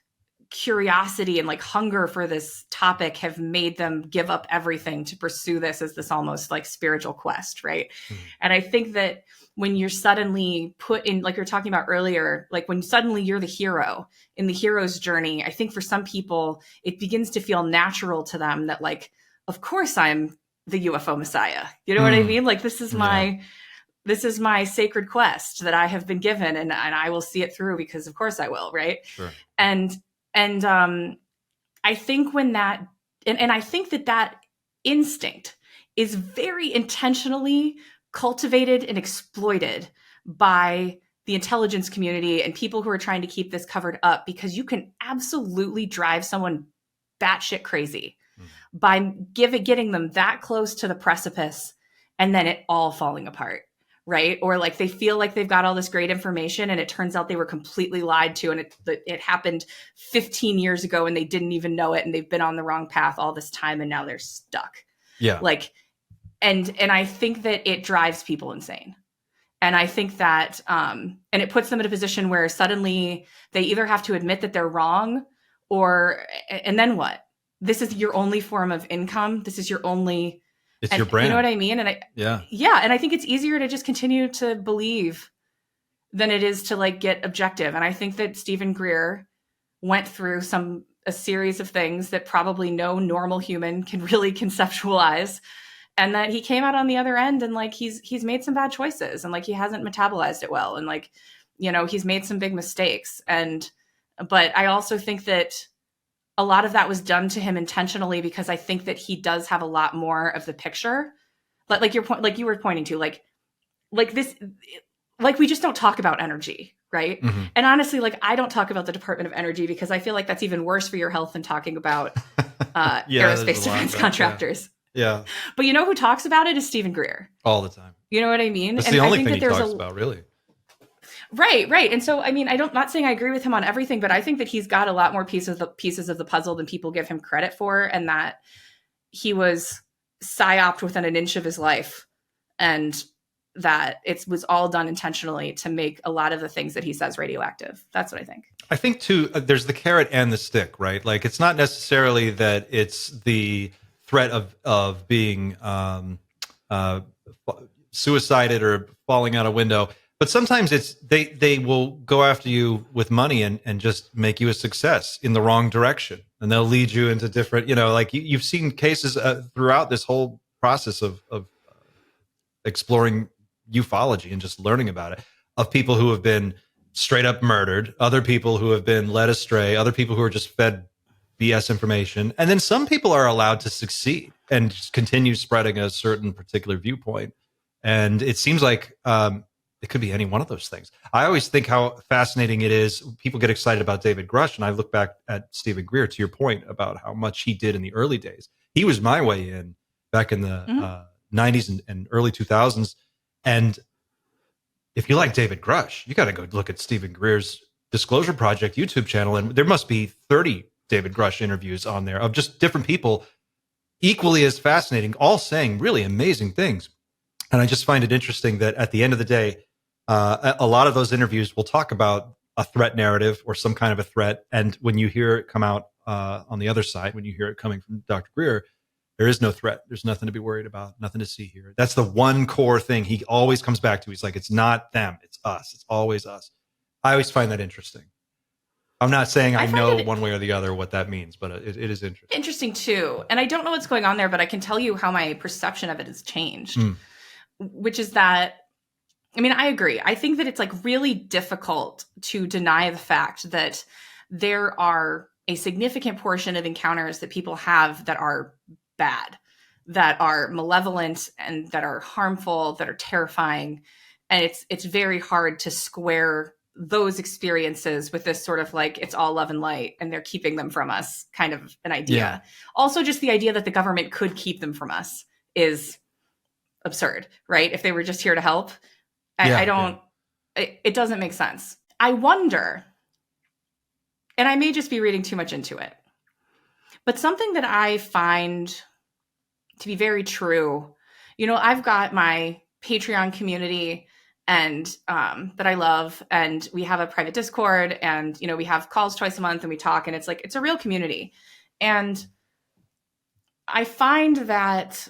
curiosity and like hunger for this topic have made them give up everything to pursue this as this almost like spiritual quest, right? Mhm. And I think that when you're suddenly put in, like you were talking about earlier, like when suddenly you're the hero in the hero's journey, I think for some people it begins to feel natural to them that like, of course I'm the UFO messiah. You know what I mean? Like this is my sacred quest that I have been given, and I will see it through because of course I will, right? Sure. And I think when that, and I think that instinct is very intentionally cultivated and exploited by the intelligence community and people who are trying to keep this covered up, because you can absolutely drive someone batshit crazy by getting them that close to the precipice and then it all falling apart, right? Or like they feel like they've got all this great information and it turns out they were completely lied to, and it happened 15 years ago and they didn't even know it, and they've been on the wrong path all this time and now they're stuck. Yeah. Like, and I think that it drives people insane. And I think that, and it puts them in a position where suddenly they either have to admit that they're wrong, and then what? This is your only form of income. This is your only, It's your brand. You know what I mean? And and I think it's easier to just continue to believe than it is to like get objective. And I think that Stephen Greer went through a series of things that probably no normal human can really conceptualize, and that he came out on the other end and like he's made some bad choices, and like he hasn't metabolized it well, and like, you know, he's made some big mistakes. But I also think that a lot of that was done to him intentionally, because I think that he does have a lot more of the picture. But like you were pointing to, like this, like we just don't talk about energy, right? Mm-hmm. And honestly, like I don't talk about the Department of Energy because I feel like that's even worse for your health than talking about aerospace defense contractors. Yeah. But you know who talks about it is Stephen Greer. All the time. You know what I mean? That's and the I only think thing that he talks about, really. Right. And so, I mean, not saying I agree with him on everything, but I think that he's got a lot more pieces of the puzzle than people give him credit for, and that he was psyoped within an inch of his life, and that it was all done intentionally to make a lot of the things that he says radioactive. That's what I think. I think, too, there's the carrot and the stick, right? Like, it's not necessarily that it's the threat of being suicided or falling out a window. But sometimes it's they will go after you with money and just make you a success in the wrong direction. And they'll lead you into different, you know, like you've seen cases throughout this whole process of exploring ufology and just learning about it, of people who have been straight up murdered, other people who have been led astray, other people who are just fed BS information. And then some people are allowed to succeed and just continue spreading a certain particular viewpoint. And it seems like it could be any one of those things. I always think how fascinating it is. People get excited about David Grush, and I look back at Stephen Greer, to your point about how much he did in the early days. He was my way in back in the 90s and early 2000s. And if you like David Grush, you got to go look at Stephen Greer's Disclosure Project YouTube channel. And there must be 30 David Grush interviews on there of just different people, equally as fascinating, all saying really amazing things. And I just find it interesting that at the end of the day, a lot of those interviews will talk about a threat narrative or some kind of a threat. And when you hear it come out on the other side, when you hear it coming from Dr. Greer, there is no threat. There's nothing to be worried about, nothing to see here. That's the one core thing he always comes back to. He's like, it's not them, it's us. It's always us. I always find that interesting. I'm not saying I know one way or the other what that means, but it is interesting. Interesting too. And I don't know what's going on there, but I can tell you how my perception of it has changed, which is that, I mean, I agree. I think that it's like really difficult to deny the fact that there are a significant portion of encounters that people have that are bad, that are malevolent, and that are harmful, that are terrifying. And it's very hard to square those experiences with this sort of like, it's all love and light and they're keeping them from us kind of an idea. Yeah. Also, just the idea that the government could keep them from us is absurd, right? If they were just here to help, I don't, it doesn't make sense. I wonder, and I may just be reading too much into it, but something that I find to be very true, you know, I've got my Patreon community and that I love, and we have a private Discord, and you know, we have calls twice a month and we talk, and it's like, it's a real community. And I find that,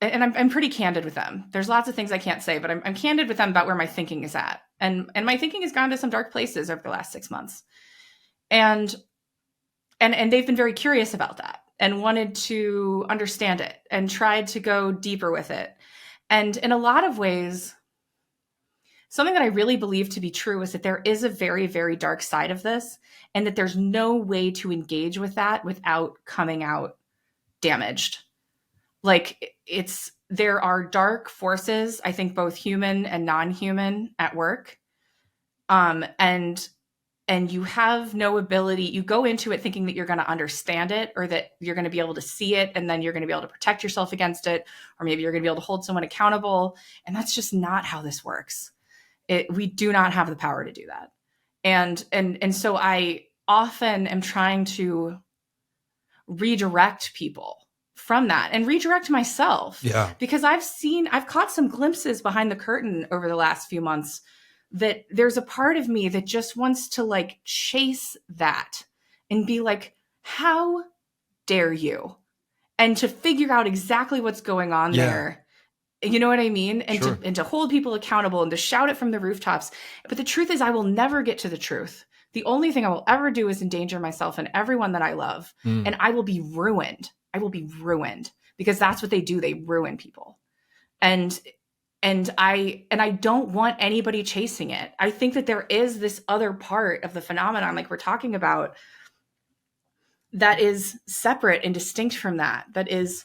and I'm pretty candid with them. There's lots of things I can't say, but I'm candid with them about where my thinking is at. And my thinking has gone to some dark places over the last 6 months. And they've been very curious about that and wanted to understand it and tried to go deeper with it. And in a lot of ways, something that I really believe to be true is that there is a very, very dark side of this, and that there's no way to engage with that without coming out damaged. Like, there are dark forces, I think both human and non-human, at work. And you have no ability, you go into it thinking that you're going to understand it, or that you're going to be able to see it, and then you're going to be able to protect yourself against it, or maybe you're going to be able to hold someone accountable. And that's just not how this works. We do not have the power to do that. And so I often am trying to redirect people from that and redirect myself. Yeah. Because I've caught some glimpses behind the curtain over the last few months that there's a part of me that just wants to like chase that and be like, how dare you? And to figure out exactly what's going on there. You know what I mean? And Sure. to hold people accountable and to shout it from the rooftops. But the truth is, I will never get to the truth. The only thing I will ever do is endanger myself and everyone that I love. And I will be ruined. I will be ruined, because that's what they do. They ruin people. And I don't want anybody chasing it. I think that there is this other part of the phenomenon, like we're talking about, that is separate and distinct from that. That is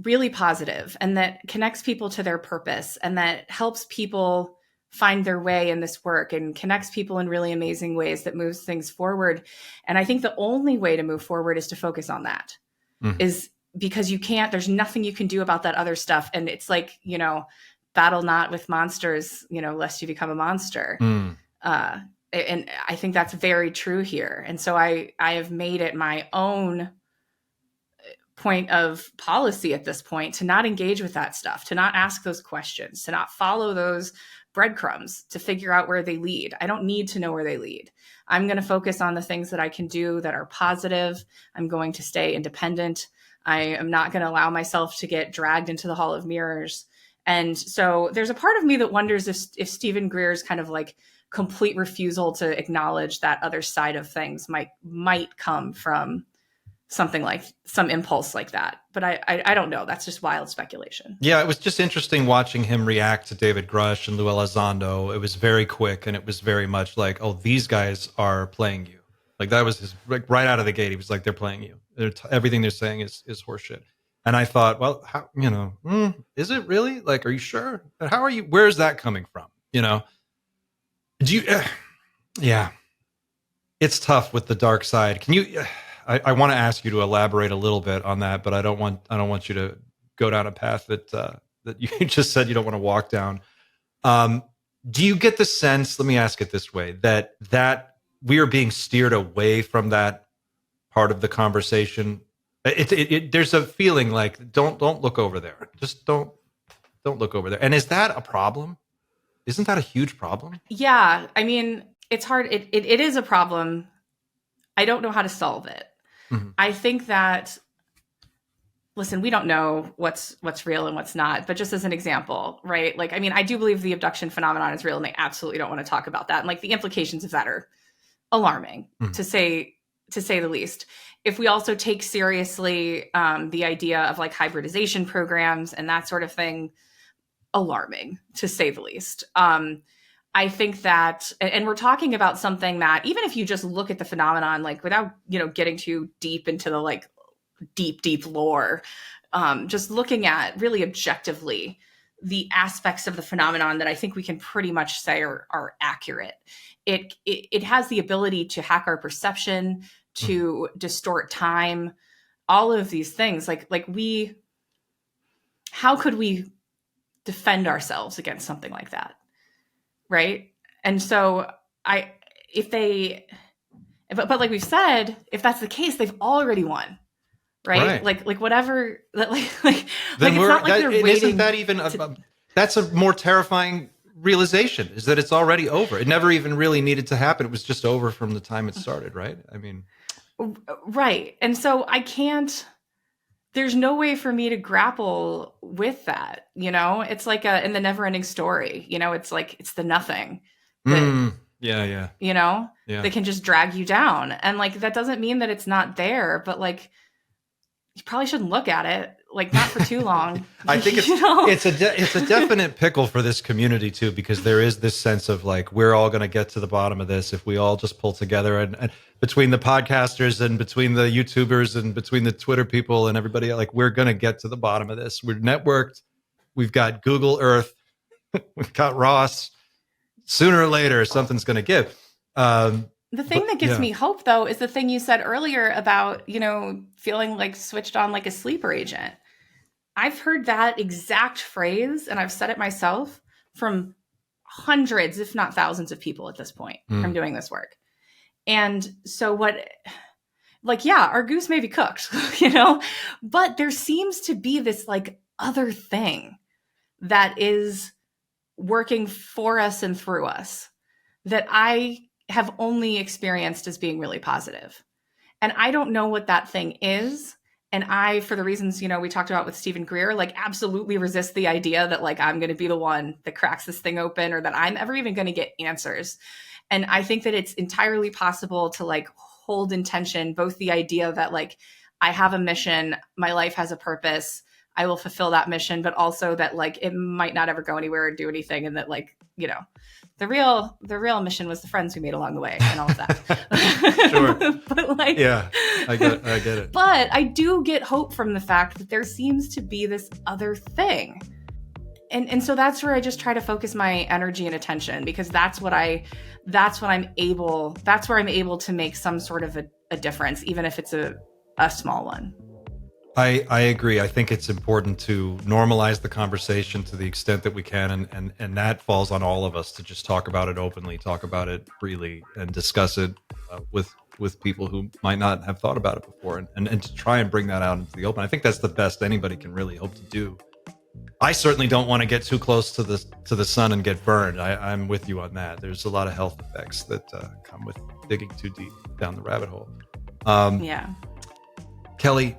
really positive, and that connects people to their purpose, and that helps people find their way in this work, and connects people in really amazing ways, that moves things forward. And I think the only way to move forward is to focus on that. Is because there's nothing you can do about that other stuff. And it's like, you know, battle not with monsters, you know, lest you become a monster. And I think that's very true here. And so I have made it my own point of policy at this point to not engage with that stuff, to not ask those questions, to not follow those breadcrumbs to figure out where they lead. I don't need to know where they lead. I'm going to focus on the things that I can do that are positive. I'm going to stay independent. I am not going to allow myself to get dragged into the Hall of Mirrors. And so there's a part of me that wonders if Stephen Greer's kind of like complete refusal to acknowledge that other side of things might come from something like some impulse like that. But I don't know. That's just wild speculation. Yeah, it was just interesting watching him react to David Grush and Lou Elizondo. It was very quick, and it was very much like, oh, these guys are playing you. Like, that was his, like, right out of the gate. He was like, they're playing you. Everything they're saying is horseshit. And I thought, well, how, you know, is it really? Like, are you sure? How are you? Where's that coming from? You know, yeah, it's tough with the dark side. Can you, I want to ask you to elaborate a little bit on that, but I don't want you to go down a path that you just said you don't want to walk down. Do you get the sense, let me ask it this way, that we are being steered away from that part of the conversation? There's a feeling like, don't look over there. Just don't look over there. And is that a problem? Isn't that a huge problem? Yeah. I mean, it's hard. It is a problem. I don't know how to solve it. Mm-hmm. I think that, listen, we don't know what's real and what's not, but just as an example, right? Like, I mean, I do believe the abduction phenomenon is real, and they absolutely don't want to talk about that. And like, the implications of that are alarming, to say the least. If we also take seriously the idea of like hybridization programs and that sort of thing, alarming, to say the least. I think that, and we're talking about something that, even if you just look at the phenomenon, like without, you know, getting too deep into the like deep lore, just looking at really objectively the aspects of the phenomenon that I think we can pretty much say are accurate. It has the ability to hack our perception, to distort time, all of these things. How could we defend ourselves against something like that? Right. And so but like we've said, if that's the case, they've already won. Right? Like whatever, it's not like they're waiting. Isn't that even that's a more terrifying realization, is that it's already over. It never even really needed to happen. It was just over from the time it started, right? I mean, right. And so there's no way for me to grapple with that. It's like in the never ending story, it's like, it's the nothing. Yeah. They can just drag you down. And like, that doesn't mean that it's not there, but like, you probably shouldn't look at it, like not for too long. I think it's a definite pickle for this community too, because there is this sense of like, we're all going to get to the bottom of this if we all just pull together, and between the podcasters and between the YouTubers and between the Twitter people and everybody, like, we're going to get to the bottom of this. We're networked. We've got Google Earth. We've got Ross. Sooner or later, something's going to give. The thing that gives me hope, though, is the thing you said earlier about, feeling like switched on like a sleeper agent. I've heard that exact phrase, and I've said it myself, from hundreds, if not thousands of people at this point from doing this work. And so our goose may be cooked, but there seems to be this like other thing that is working for us and through us that I have only experienced as being really positive. And I don't know what that thing is. And I, for the reasons, we talked about with Stephen Greer, like absolutely resist the idea that like, I'm going to be the one that cracks this thing open, or that I'm ever even going to get answers. And I think that it's entirely possible to like hold in tension, both the idea that like, I have a mission, my life has a purpose, I will fulfill that mission, but also that like, it might not ever go anywhere or do anything. And that like, the real mission was the friends we made along the way and all of that. Sure. But like, yeah, I get it. But I do get hope from the fact that there seems to be this other thing. And so that's where I just try to focus my energy and attention, because that's where I'm able to make some sort of a difference, even if it's a small one. I agree. I think it's important to normalize the conversation to the extent that we can, and that falls on all of us to just talk about it openly, talk about it freely, and discuss it with people who might not have thought about it before, and to try and bring that out into the open. I think that's the best anybody can really hope to do. I certainly don't want to get too close to the sun and get burned. I'm with you on that. There's a lot of health effects that come with digging too deep down the rabbit hole. Kelly,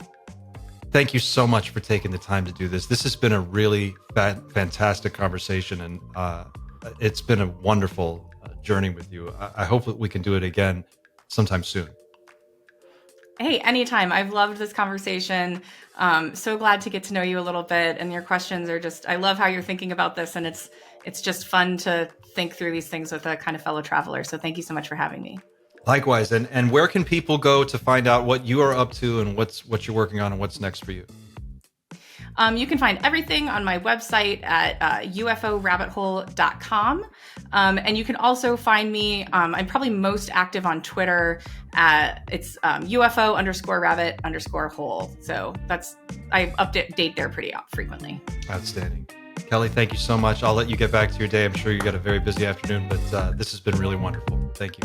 thank you so much for taking the time to do this. This has been a really fantastic conversation, and it's been a wonderful journey with you. I hope that we can do it again sometime soon. Hey, anytime. I've loved this conversation. So glad to get to know you a little bit, and your questions are I love how you're thinking about this, and it's just fun to think through these things with a kind of fellow traveler. So thank you so much for having me. Likewise. And where can people go to find out what you are up to and what you're working on and what's next for you? You can find everything on my website at UFORabbitHole.com. And you can also find me, I'm probably most active on Twitter. It's UFO_rabbit_hole. So I update there pretty frequently. Outstanding. Kelly, thank you so much. I'll let you get back to your day. I'm sure you got a very busy afternoon, but this has been really wonderful. Thank you.